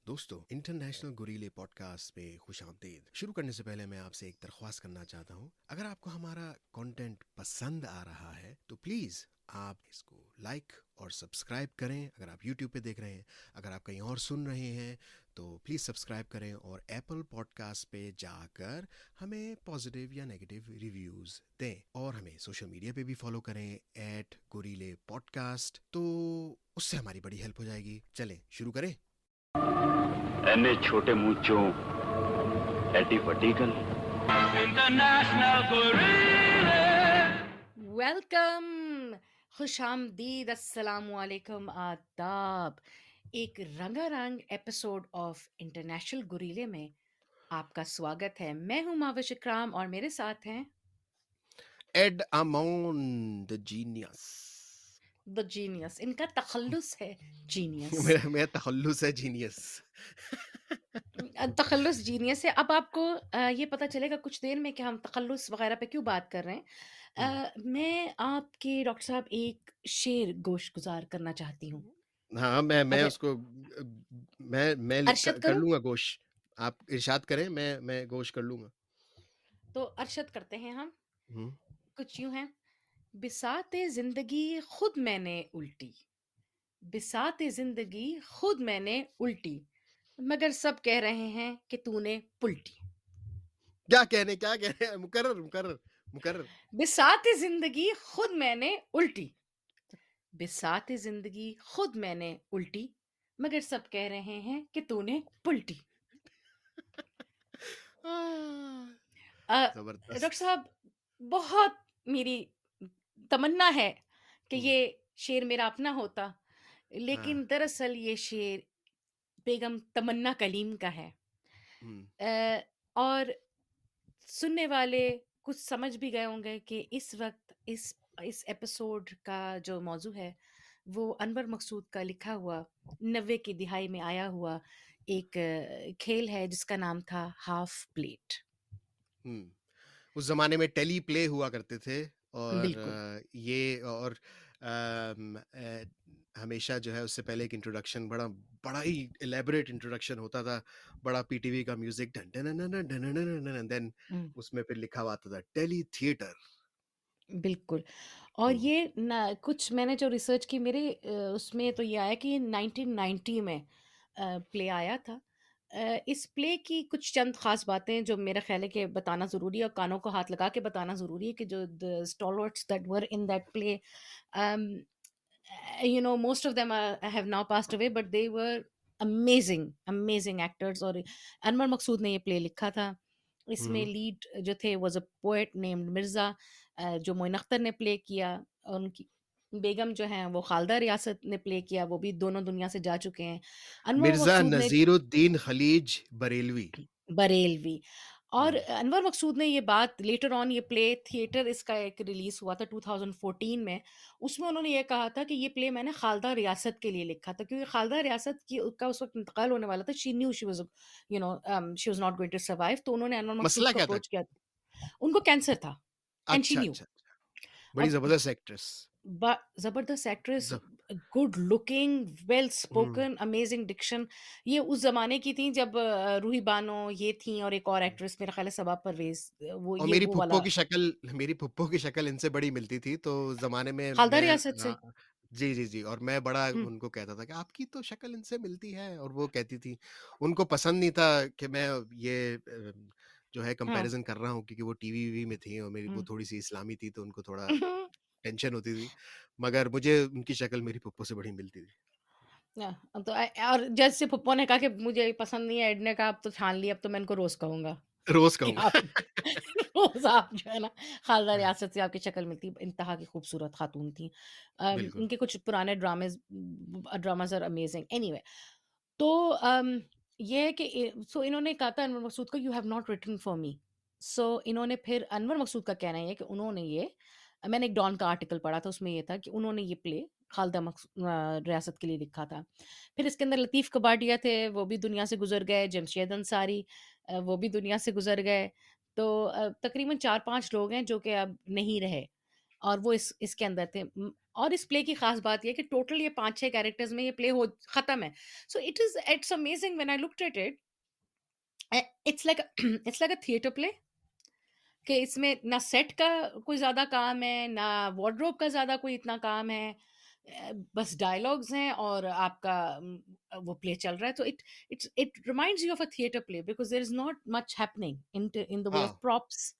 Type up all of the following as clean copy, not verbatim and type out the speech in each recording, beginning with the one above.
दोस्तों, international गुरीले podcast में खुशामदीद। शुरू करने से पहले मैं आपसे एक दरख्वास्त करना चाहता हूँ। अगर आपको हमारा कंटेंट पसंद आ रहा है तो प्लीज़ आप इसको लाइक और सब्सक्राइब करें। अगर आप यूट्यूब पे देख रहे हैं, अगर आप कहीं और सुन रहे हैं तो प्लीज़ सब्सक्राइब करें और एप्पल पॉडकास्ट पे जाकर हमें पॉजिटिव या नेगेटिव रिव्यूज़ दें। और हमें सोशल मीडिया पे भी फॉलो करें @गुरीले पॉडकास्ट। तो उससे हमारी बड़ी हेल्प हो जाएगी। चलें शुरू करें। ਐਨੇ ਛੋਟੇ ਮੂੰਹ ਚੋਂ ਐਡੀ ਵੱਡੀ ਗੱਲ। ਇੰਟਰਨੈਸ਼ਨਲ ਗੁਰੀਲੇ। वेलकम, खुश आमदीद, अस्सलामुअलैकुम, आदाब। एक रंगारंग एपिसोड ऑफ इंटरनेशनल गुरीले में आपका स्वागत है। मैं हूं माविश इकराम और मेरे साथ हैं एड अमोन द जीनियस। The genius. इनका तखल्लुस है जीनियस। मेरा तखल्लुस है जीनियस। तखल्लुस जीनियस है। अब आपको ये पता चलेगा कुछ देर में कि हम तखल्लुस वगैरह पे क्यों बात कर रहे हैं। मैं आपके डॉक्टर साहब एक शेर गोश गुजार करना चाहती हूँ। हाँ, मैं अगर उसको अरशद कर करूं लूंगा गोश। आप इरशाद करें, मैं गोश कर लूंगा। तो अरशद करते हैं हम। हम्म। कुछ यूं है। बिसाते जिंदगी खुद मैंने उल्टी, बिसाते जिंदगी खुद मैंने उल्टी, मगर सब कह रहे हैं कि तूने पुल्टी। क्या कहने हैं? मुकर्रर मुकर्रर मुकर्रर। बिसाते जिंदगी खुद मैंने उल्टी, बिसाते जिंदगी खुद मैंने उल्टी, मगर सब कह रहे हैं कि तूने पुल्टी। आह, डॉक्टर जबरदस्त। साहब, बहुत मेरी तमन्ना है कि हम्म। ये शेर मेरा अपना होता, हाँ। लेकिन दरअसल ये शेर बेगम तमन्ना कलीम का है। हम्म। अ, और सुनने वाले कुछ समझ भी गए होंगे कि इस वक्त इस एपिसोड का जो मौजू है वो अनवर मकसूद का लिखा हुआ 90 की दिहाई में आया हुआ एक खेल है जिसका नाम था हाफ प्लेट। हम्म। उस जमाने में टेली प्ले हुआ करते थे। और बिल्कुल। ये और हमेशा जो है उससे पहले एक इंट्रोडक्शन, बड़ा बड़ा ही इलेबोरेट इंट्रोडक्शन होता था। बड़ा पीटीवी का म्यूजिक, देन हम्म, उसमें फिर लिखा हुआ आता था टेली थिएटर। बिल्कुल। और ये ना कुछ मैंने जो रिसर्च की मेरे उसमें तो ये आया कि ये 1990 में प्ले आया था। इस प्ले की कुछ चंद खास बातें जो मेरा ख्याल है कि बताना ज़रूरी है और कानों को हाथ लगा के बताना ज़रूरी है कि जो the stalwarts that were in that play, most of them have now passed away, but they were amazing actors। और अनवर मकसूद ने ये प्ले लिखा था। इसमें लीड जो थे was a poet named Mirza, जो मोइन अख्तर ने प्ले किया। और उनकी बेगम जो हैं वो खालदा रियासत ने प्ले किया, वो भी दोनों दुनिया से जा चुके हैं। अनवर मिर्जा मकसूद ने नजीरुद्दीन खलीज बरेलवी। बरेलवी। और हम्म। अनवर मकसूद ने ये बात लेटर ऑन, ये प्ले थिएटर इसका एक रिलीज हुआ था 2014 में। उसमें उन्होंने ये कहा था कि ये प्ले मैंने खालदा रियासत के लिए लिखा था, क्योंकि खालदा रियासत की का उस वक्त इंतकाल होने वाला था। She knew she was she was not going to survive, तो उन्होंने अनवर मकसूद मसला को क्या था? अप्रोच किया। उनको कैंसर था एंड शी अच्छा न्यू। अच्छा अच्छा। बड़ी जबरदस्त एक्ट्रेस। जबरदस्त एक्ट्रेस, ज- good looking, well hmm. Spoken, amazing diction. ये उस जमाने की थी जब रूही बानो ये थी और एक और एक्ट्रेस, मेरा ख्याल है सबा परवेज, वो और ये वो वाला मेरी फुप्पो की शक्ल इनसे बड़ी मिलती थी, तो उस ज़माने में खालदा मैं रियासत से। जी, जी, जी, और मैं बड़ा हम्म, उनको कहता था कि आपकी तो शक्ल इनसे मिलती है, और वो कहती थी उनको पसंद नहीं था कि मैं ये जो है हाँ, कंपैरिज़न कर रहा हूँ, क्योंकि वो टीवी-वीवी में थी और मेरी वो हम्म। थोड़ी-सी इस्लामी थी, तो उनको थोड़ा टेंशन होती थी। मगर मुझे उनकी शक्ल मेरी फुप्पो से बड़ी मिलती थी। तो और जैसे पप्पो ने कहा कि मुझे ये पसंद नहीं है, एड ने कहा अब तो ठान लिया, अब तो मैं इनको रोज कहूंगा रोज़ कि कहूँगा। आप रोज आप जो है ना, खालदा रियासत से आपकी शक्ल मिलती, इंतहा की खूबसूरत खातून थी। बिल्कुल। उनके कुछ पुराने ड्रामाज आर अमेजिंग। एनीवे, तो ये है कि सो इन्होंने कहा था अनवर मकसूद को, you have not written for me. So इन्होंने फिर, अनवर मकसूद का कहना ये है कि उन्होंने ये, मैंने एक डॉन का आर्टिकल पढ़ा था, उसमें ये था कि उन्होंने ये प्ले खालदा रियासत के लिए लिखा था। फिर इसके अंदर लतीफ़ कबाडिया थे, वो भी दुनिया से गुज़र गए, जमशेद अंसारी वो भी दुनिया से गुज़र गए। तो तकरीबन 4-5 लोग हैं जो कि अब नहीं रहे, और वो इसके अंदर थे। और इस प्ले की खास बात ये है कि टोटल ये 5-6 कैरेक्टर्स में ये प्ले हो खत्म है। So it's amazing when I looked at it. It's like it's like a theatre play कि इसमें ना सेट का कोई ज़्यादा काम है, ना वार्डरोब का ज़्यादा कोई इतना काम है। बस डायलॉग्स हैं और आपका वो प्ले चल रहा है। तो it reminds you of a theatre play because there is not much happening in the way of हाँ, props.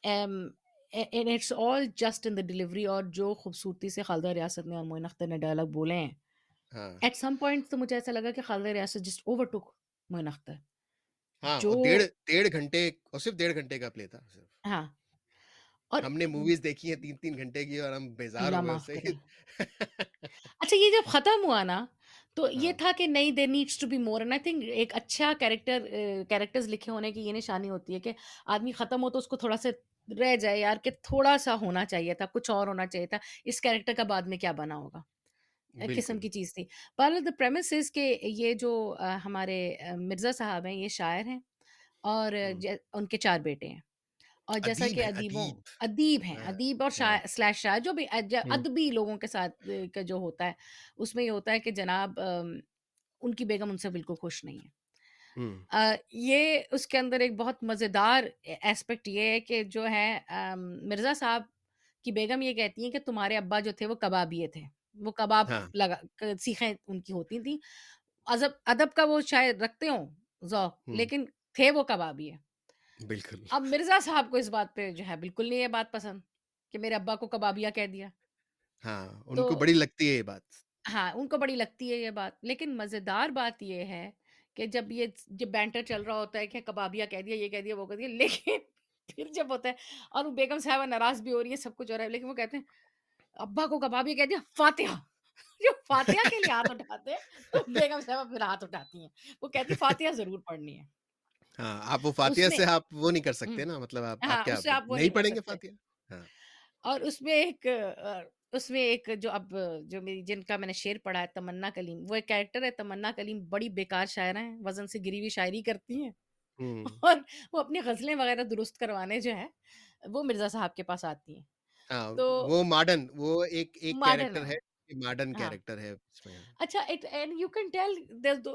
And it's all just in the delivery. और जो खूबसूरती से खालिदा रियासत ने और मोइन अख्तर ने डायलॉग बोले हैं, हाँ, एट सम पॉइंट तो मुझे ऐसा लगा कि खालिदा रियासत जस्ट ओवरटूक मोइन अख्तर। हाँ, जो और डेढ़ डेढ़ घंटे और सिर्फ़ डेढ़ घंटे का प्ले था सिर्फ़। हाँ, और हमने मूवीज़ देखी हैं 3-3 घंटे की और हम बेज़ार अल्लाह हो गए माफ़ उससे। करे। अच्छा, ये जब खत्म हुआ ना, तो ये हाँ, था कि नहीं, there needs to be more. And I think एक अच्छा कैरेक्टर्स लिखे होने की ये निशानी होती है कि आदमी खत्म हो तो उसको थोड़ा सा रह जाए यार, कि थोड़ा सा होना चाहिए था, कुछ और होना चाहिए था, इस कैरेक्टर का बाद में क्या बना होगा, किस्म बिल्कुल। की चीज थी। पर द प्रेमिस इज के ये जो हमारे मिर्जा साहब हैं, ये शायर हैं। और हुँ। उनके 4 बेटे हैं। और जैसा अदीब कि है, अदीबों अदीब। अदीब हैं, हाँ, अदीब और हाँ। स्लैश शायर, जो भी हुँ, अदबी लोगों के साथ का जो होता है, उसमें ये होता है कि जनाब उनकी बेगम उनसे बिल्कुल खुश नहीं है। हुँ। ये उसके अंदर एक बहुत मज़ेदार एस्पेक्ट ये है कि जो है मिर्ज़ा साहब की बेगम ये कहती हैं कि तुम्हारे अब्बा जो थे वो कबाबिये थे। वो कबाब हाँ, लगा सीखें उनकी होती थी। अज़ब अदब का वो शायद रखते हों ज़ौक़, हुँ, लेकिन थे वो कबाबिये। बिल्कुल। अब मिर्ज़ा साहब को इस बात पे जो है बिल्कुल नहीं है बात पसंद कि मेरे अब्बा को कबाबिया कह दिया। हाँ, तो उनको बड़ी लगती है ये बात। हाँ, उनको बड़ी लगती है ये बात। लेकिन मज़ेदार बात ये है कि जब बैंटर चल रहा होता है कि कबाबिया कह दिया, ये कह दिया, वो कह दिया, लेकिन फिर जब होता है और वो बेगम साहिबा नाराज़ भी हो रही है, सब कुछ हो रहा है, लेकिन वो कहते हैं, "अब्बा को कबाबिया कह दिया, फ़ातिहा।" जो फ़ातिहा के लिए हाथ उठाते हैं, तो बेगम साहिबा फिर हाथ उठाती हैं। वो कहती हैं, "फ़ातिहा ज़रूर पढ़नी है।" हाँ, आप वो फ़ातिहा उसमें से आप वो नहीं कर हुँ, सकते ना मतलब आप हाँ, क्या उससे आप वो नहीं नहीं कर पढ़ेंगे सकते। फ़ातिहा? हाँ। और उसमें एक जो अब जो मेरी जिनका मैंने शेर पढ़ा है, तमन्ना कलीम, वो एक कैरेक्टर है। तमन्ना कलीम बड़ी बेकार शायरा हैं, वज़न से गिरी हुई शायरी करती हैं। हुँ। और वो अपनी ग़ज़लें वग़ैरह दुरुस्त करवाने जो है, वो मिर्ज़ा साहब के पास आती हैं। हाँ, तो वो मॉडर्न वो एक एक मॉडर्न कैरेक्टर है। है, मॉडर्न हाँ। कैरेक्टर है इसमें। अच्छा, it and you can tell there's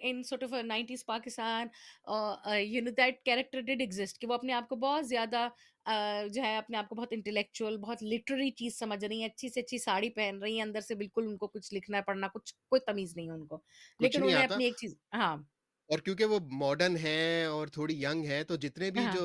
in sort of a 90s Pakistan, that character did exist, कि वो अपने आप को बहुत ज़्यादा जो है अपने आप को बहुत इंटेलेक्चुअल, बहुत लिटरेरी चीज़ समझ रही हैं, अच्छी से अच्छी साड़ी पहन रही हैं, अंदर से बिल्कुल उनको कुछ लिखना पढ़ना कुछ कोई तमीज़ नहीं है उनको। कुछ लेकिन नहीं उन्होंने आता अपनी एक चीज़, हाँ, और क्योंकि वो मॉडर्न है और थोड़ी यंग है, तो जितने भी हाँ,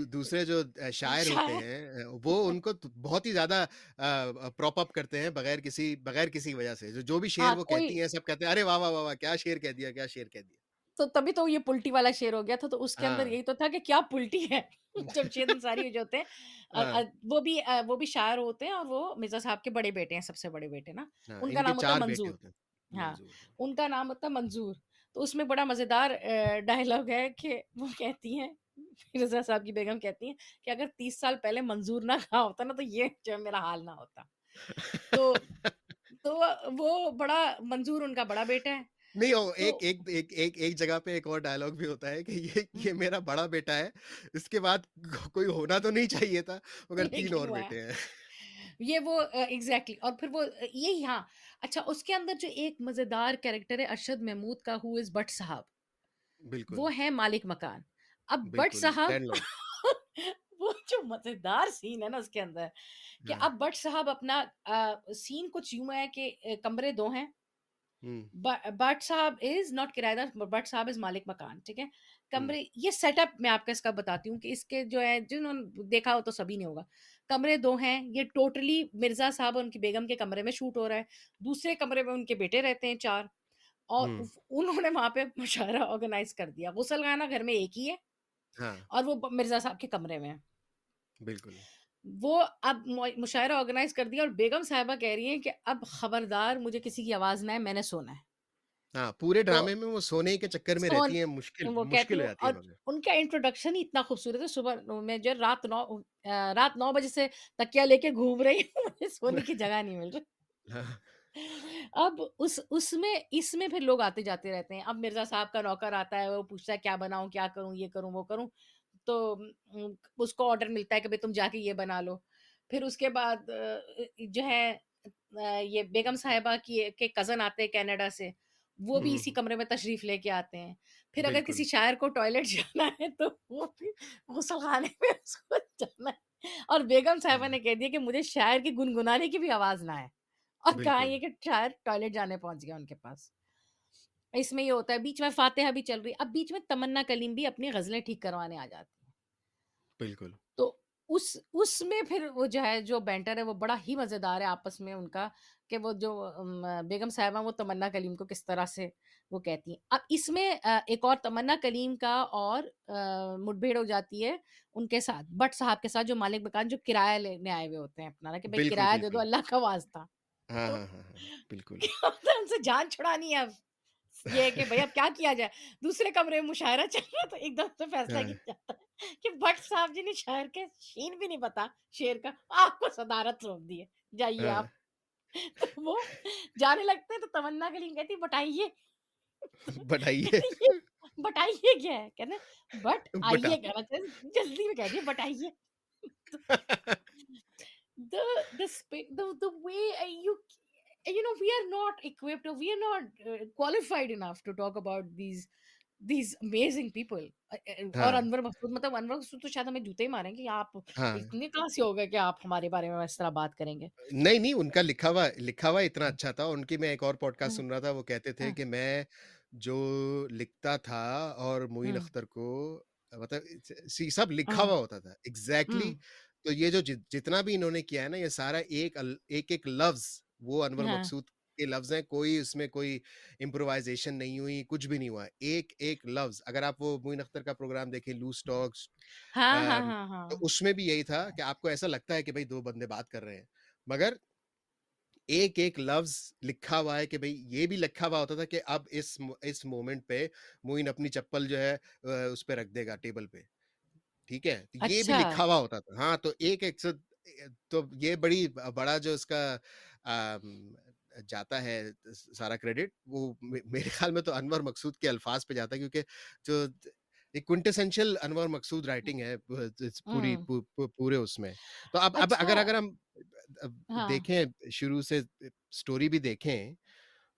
दूसरे जो शायर होते शायद हैं वो उनको बहुत ही ज़्यादा प्रॉप अप करते हैं बगैर किसी वजह से। जो भी शेर हाँ, वो कहती कोई हैं, सब कहते हैं, "अरे वाह, वाह, वाह, वाह! क्या शेर कह दिया, क्या शेर कह दिया।" तो तभी तो ये पुल्टी वाला शेर हो गया था, तो उसके अंदर हाँ। यही तो था कि क्या पुल्टी है। जमशेद अंसारी जो होते हैं, हाँ, वो भी शायर होते हैं और वो मिर्ज़ा साहब के बड़े बेटे हैं, सबसे बड़े बेटे ना, हाँ, उनका इनके नाम होता है 4 बेटे मंजूर। होते हैं। हाँ, मंजूर, हाँ। उनका नाम होता है मंजूर। तो उसमें बड़ा मज़ेदार डायलॉग है कि वो कहती हैं, मिर्ज़ा साहब की बेगम कहती हैं कि अगर 30 साल पहले मंजूर ना कहा होता ना, तो ये जो है मेरा हाल ना होता। तो तो वो बड़ा मंजूर उनका बड़ा बेटा है। नहीं ओ तो एक जगह पे एक और डायलॉग भी होता है कि हुँ, ये मेरा बड़ा बेटा है, इसके बाद कोई होना तो नहीं चाहिए था, मगर 3 लेकिन और वो है। बेटे हैं। ये वो एग्ज़ैक्टली। और फिर वो यही, हाँ, अच्छा, उसके अंदर जो एक मज़ेदार कैरेक्टर है अरशद महमूद का, हू इज़ भट्ट साहब, वो बिल्कुल, है मालिक मकान। अब भट्ट बिल्कुल, साहब लैंडलॉर्ड। वो जो मज़ेदार सीन है ना उसके अंदर, कि हाँ, अब भट्ट साहब अपना सीन कुछ यूँ है कि कमरे 2 हैं। हुँ, भट्ट साहब इज़ नॉट किराएदार, भट्ट साहब इज़ मालिक मकान, ठीक है? हुँ, कमरे, ये सेटअप मैं आपको इसका बताती हूँ कि इसके जो है, जिन्होंने देखा हो तो सभी ने होगा। कमरे 2 हैं, ये टोटली मिर्ज़ा साहब और उनकी बेगम के कमरे में शूट हो रहा है। दूसरे कमरे में उनके बेटे रहते हैं 4, और हुँ, उन्होंने वहाँ पे मुशायरा ऑर्गेनाइज़ कर दिया। गुसलखाना घर में एक ही है हाँ, और वो मिर्ज़ा साहब के कमरे में है। बिल्कुल। वो अब मुशायरा ऑर्गेनाइज़ कर दिया और बेगम साहिबा कह रही हैं कि अब खबरदार मुझे किसी की आवाज़ ना आए, मैंने सोना है। हाँ, पूरे तो ड्रामे में वो सोने के चक्कर में सोन रहती हैं, मुश्किल वो कहती मुश्किल हो हूँ, जाती है और उन्हें। उनका इंट्रोडक्शन ही इतना खूबसूरत है। सुबह मैं जो है रात 9 बजे से तकिया लेके घूम रही हूँ, मुझे सोने की जगह नहीं मिल रही। हाँ, अब इसमें फिर लोग आते-जाते रहते हैं। अब मिर्ज़ा साहब का नौकर आता है, वो पूछता है क्या बनाऊँ, क्या करूँ, ये करूँ, वो करूँ। तो उसको ऑर्डर मिलता है कि भई तुम जाके ये बना लो। फिर उसके बाद जो है ये बेगम साहिबा की के कज़न आते हैं कनाडा से, वो भी इसी हम्म, कमरे में तशरीफ़ लेके आते हैं। फिर अगर बिल्कुल किसी शायर को टॉयलेट जाना है तो वो भी गुसलखाने में उसको जाना है, और बेगम साहिबा हाँ, ने कह दिया कि मुझे शायर की गुनगुनाने की भी आवाज़ ना आए, और कहा बिल्कुल ये कि शायर टॉयलेट जाने पहुँच गया उनके पास। इसमें ये होता है, बीच में फ़ातिहा भी चल रही है, अब बीच में तमन्ना कलीम भी अपनी ग़ज़लें ठीक करवाने आ जाती हैं। बिल्कुल तो उसमें फिर वो जो है, जो बैंटर है वो बड़ा ही मज़ेदार है आपस में उनका, कि वो जो बेगम साहिबा वो तमन्ना कलीम को किस तरह से वो कहती हैं। अब इसमें एक और तमन्ना कलीम का और मुठभेड़ हो जाती है उनके साथ, भट्ट साहब के साथ, जो मालिक मकान जो किराया लेने आए हुए होते हैं अपना ना, कि भाई बिल्कुल किराया दे दो, बिल्कुल अल्लाह का वास्ता। हाँ तो हाँ हाँ हाँ बिल्कुल क्या होता है, उनसे जान छुड़ानी है अब। ये है कि भई अब क्या किया जाए? दूसरे कमरे में मुशायरा चल रहा है, तो एकदम से फैसला हाँ किया जाता है कि भट्ट साहब जी ने शायर के शीन भी नहीं पता शेर का, आपको सदारत सौंप दी है, जाइए हाँ आप। तो वो जाने लगते हैं तो तमन्ना कलीम कहती है, बताइए। तो बताइए कहते ये बताइए क्या है? कहते हैं बट बटा आइए कहना चाहिए, जल्दी में कह दिए बताइए। तो the the way we are not equipped, or we are not qualified enough to talk about these amazing people. और हाँ अनवर मकसूद, मतलब अनवर मकसूद तो शायद हमें जूते ही मारेंगे कि आप हाँ इतने कहाँ से हो गए कि आप हमारे बारे में इस तरह बात करेंगे। नहीं, नहीं, उनका लिखा हुआ इतना अच्छा था, उनकी मैं एक और पॉडकास्ट हम्म, सुन रहा था, वो कहते थे हम्म, कि मैं जो लिखता था और मोइन हम्म, अख्तर को मतलब सब लिखा हम्म, हुआ होता था, एग्ज़ैक्टली हम्म, तो ये जो जितना भी इन्होंने किया है ना, ये सारा एक-एक लफ्ज़ वो अनवर हाँ, मकसूद के लफ्ज़ हैं, कोई इसमें कोई इम्प्रोवाइज़ेशन नहीं हुई, कुछ भी नहीं हुआ। एक-एक लफ्ज़ अगर आप वो मोइन अख्तर का प्रोग्राम देखें, लूज़ टॉक्स हाँ, हाँ, अम, हाँ, तो हाँ, उसमें भी यही था कि आपको ऐसा लगता है कि भई 2 बंदे बात कर रहे हैं, मगर एक-एक लफ्ज़ लिखा हुआ है कि भई ये भी लिखा हुआ होता था कि अब इस मोमेंट पे मोइन अपनी चप्पल जो है उस पे रख देगा टेबल पे, ठीक है? तो ये भी अच्छा, लिखा हुआ होता था। हाँ, तो एक-एक से तो ये बड़ा जो इसका जाता है सारा क्रेडिट वो मेरे ख़्याल में तो अनवर मकसूद के अल्फ़ाज़ पे जाता है क्योंकि जो एक क्विंटेसेंशियल अनवर मकसूद राइटिंग है पूरी हम्म, पूरे उसमें। तो अब अच्छा, अगर हम हाँ, देखें शुरू से स्टोरी भी देखें,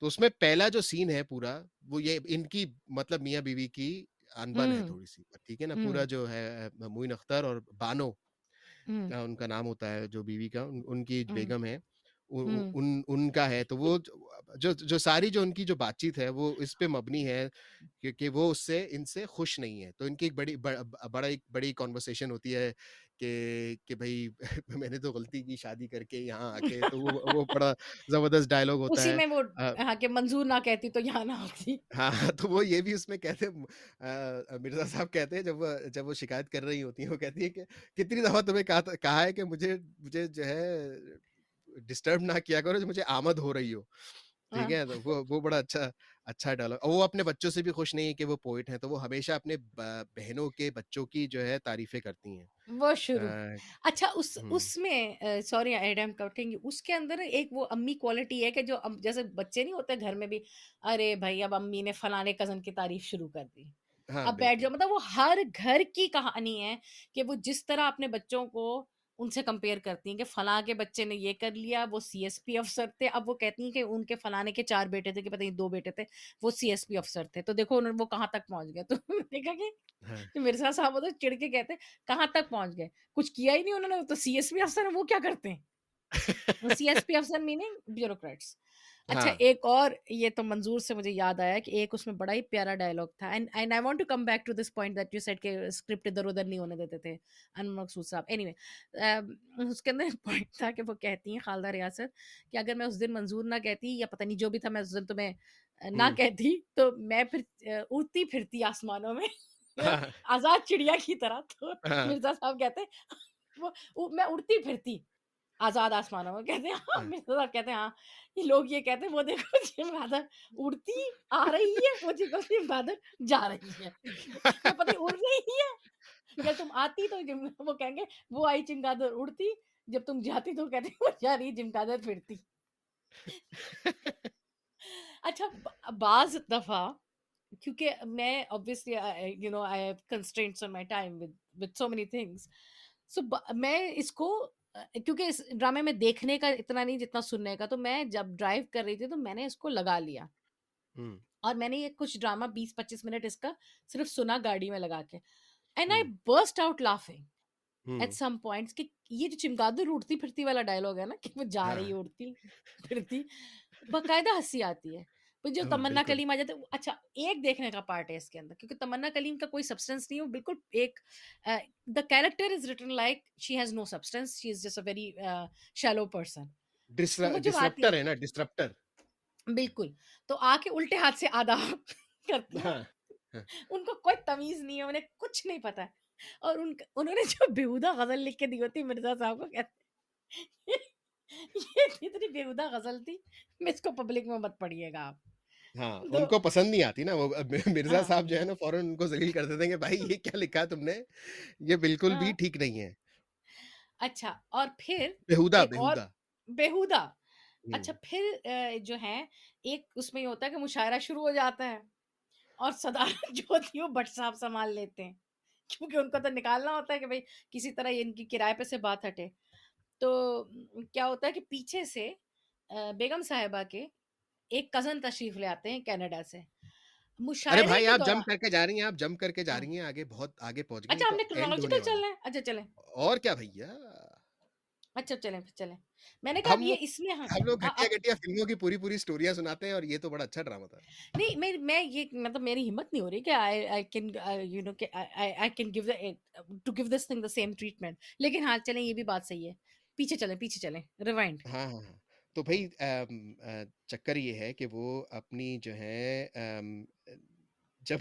तो उसमें पहला जो सीन है पूरा, वो ये इनकी मतलब मियाँ-बीवी की अनबन है हम्म, थोड़ी-सी, ठीक है ना? पूरा हम्म, जो है मोइन अख्तर और बानो हम्म, उनका नाम होता है जो बीवी का, उनकी हम्म, बेगम है। उ उ हम्म, उन उनका है, तो वो जो सारी जो उनकी जो बातचीत है, वो इस पे मबनी है कि वो उससे इनसे खुश नहीं है। तो इनकी एक बड़ी कन्वर्सेशन होती है कि भई मैंने तो गलती की शादी करके यहाँ आके, तो वो बड़ा ज़बरदस्त डायलॉग होता उसी है। में वो अ हाँ, कि मंजूर ना कहती तो यहाँ ना होती। हाँ, तो वो ये भी उसमें कहते हैं मिर्ज़ा साहब कहते हैं जब वो शिकायत कर रही होती हैं, वो कहती है कि कितनी दफ़ा तुम्हें कहा है कि मुझे मुझे जो है डिस्टर्ब ना किया करो, जो मुझे आमद हो रही हो, ठीक हाँ, है? तो वो बड़ा अच्छा अच्छा डायलॉग और वो अपने बच्चों से भी खुश नहीं है कि वो पोएट हैं, तो वो हमेशा अपने बहनों के बच्चों की जो है तारीफ़ें करती हैं। वो शुरू। अ, अच्छा, हुँ, उसमें sorry I am cutting you, उसके अंदर एक वो अम्मी क्वालिटी है कि जो जैसे बच्चे नहीं होते घर में भी, अरे भाई अब अम्मी ने फलाने कज़न की तारीफ़ शुरू कर दी। हाँ, अब बैठ बिल्कुल। जाओ, मतलब वो हर घर की कहानी है कि वो जिस तरह अपने बच्चों को उनसे कंपेयर करती हैं कि फलाँ के बच्चे ने ये कर लिया, वो सीएसपी अफ़सर थे। अब वो कहती हैं कि उनके फलाने के 4 बेटे थे, कि पता नहीं 2 बेटे थे, वो सीएसपी अफ़सर थे। तो देखो वो कहाँ तक पहुँच गए। तो मैंने कहा कि हाँ। मिर्ज़ा साहब वो तो चिढ़ के कहते हैं, "कहाँ तक पहुँच गए? कुछ किया ही नहीं उन्होंने, वो तो सीएसपी अफ़सर हैं, वो क्या करते हैं?" सीएसपी अफ़सर मीनिंग ब्यूरोक्रेट्स। अच्छा, हाँ, एक और ये तो मंज़ूर से मुझे याद आया कि एक उसमें बड़ा ही प्यारा डायलॉग था, and I want to come back to this point that you said कि स्क्रिप्ट इधर-उधर नहीं होने देते थे अनवर मकसूद साहब। एनीवे उसके अंदर एक पॉइंट था कि वो कहती हैं खालदा रियासत कि अगर मैं उस दिन मंज़ूर ना कहती, या पता नहीं जो भी था, मैं उस दिन तुम्हें ना हुँ, कहती, तो मैं फिर उड़ती फिरती आसमानों में हाँ, आज़ाद चिड़िया की तरह। तो हाँ, मिर्ज़ा साहब कहते हैं मैं उड़ती फिरती आज़ाद आसमानों में, कहते हैं हाँ, हाँ। मेरे साथ कहते हैं हाँ, ये लोग ये कहते हैं वो देखो चमगादड़ उड़ती आ रही है, वो देखो चमगादड़ जा रही है। क्या पता उड़ रही है, अगर तुम आती तो वो कहेंगे वो आई चमगादड़ उड़ती, जब तुम जाती तो कहते वो जा रही चमगादड़ फिरती। अच्छा, बाज़ दफ़ा क्योंकि मैं obviously I have constraints on my time with so many things, so मैं इसको क्योंकि इस ड्रामे में देखने का इतना नहीं जितना सुनने का, तो मैं जब ड्राइव कर रही थी तो मैंने इसको लगा लिया हम्म। और मैंने ये कुछ ड्रामा 20-25 मिनट इसका सिर्फ सुना गाड़ी में गाड़ी में लगा के, and I hmm. Burst out laughing at hmm. Some points कि ये जो चिमगादड़ उड़ती फिरती वाला डायलॉग है ना कि वो जा रही है हाँ। उड़ती फिरती, बकायदा हंसी आती है। फिर जो तमन्ना बिल्कुल। कलीम आ जाते, अच्छा एक देखने का पार्ट है इसके अंदर, क्योंकि तमन्ना कलीम का कोई सब्सटेंस नहीं है, वो बिल्कुल एक, the character is written like she has no substance, she is just a very shallow person. तो वो जब आती डिसरप्टर है, है ना, डिसरप्टर। बिल्कुल, तो आके उल्टे हाथ से आधा करती है। हाँ। हाँ। उनको कोई तमीज नहीं है, उन्हें कुछ नहीं पता है। और उन्होंने जो बेहुदा गजल लिख के दी होती मिर्जा साहब को, कहते ये इतनी बेहुदा गजल थी, मैं इसको पब्लिक में मत पढ़िएगा आप। हाँ, तो उनको पसंद नहीं आती ना वो, मिर्जा हाँ, साहब जो है ना फौरन उनको जलील कर देते हैं कि भाई ये क्या लिखा है तुमने, ये बिल्कुल भी हाँ, ठीक नहीं है। अच्छा, और फिर बेहुदा एक और बेहुदा। बेहुदा। अच्छा, हम्म। फिर जो है, एक उसमें ये होता है कि मुशायरा शुरू हो जाता है और सदारत जो होती है वो भट्ट साहब संभाल लेते हैं, क्योंकि उनको तो निकालना होता है कि भाई किसी तरह ये इनकी किराए पे से बात हटे। तो क्या होता है कि पीछे से बेगम साहिबा के एक कज़न तशरीफ़ ले आते हैं कनाडा से। अरे मुशायरे भाई के आप जंप दौरान, करके जा रही हैं, आप जंप करके जा हाँ, रही हैं, आगे बहुत आगे पहुंच गई, ये अच्छा तो हमने एंड होने क्रोनोलॉजिकल वाला चलना है? अच्छा चलें, है। और क्या भैया। अच्छा चलें, फिर चलें। मैंने कहा अब हम ये लोग इसमें हाँ, हम लोग घटिया अब घटिया फिल्मों की पूरी पूरी स्टोरियां सुनाते हैं, और ये तो बड़ा अच्छा ड्रामा था। नहीं, मैं ये मतलब मेरी हिम्मत नहीं हो रही कि आई कैन यू नो कि I can give the two give this thing the same treatment. लेकिन हाँ, चलें, ये भी बात सही है। पीछे चलें, रिवाइंड। हाँ, हाँ, हाँ। तो भई चक्कर ये है कि वो अपनी जो है जब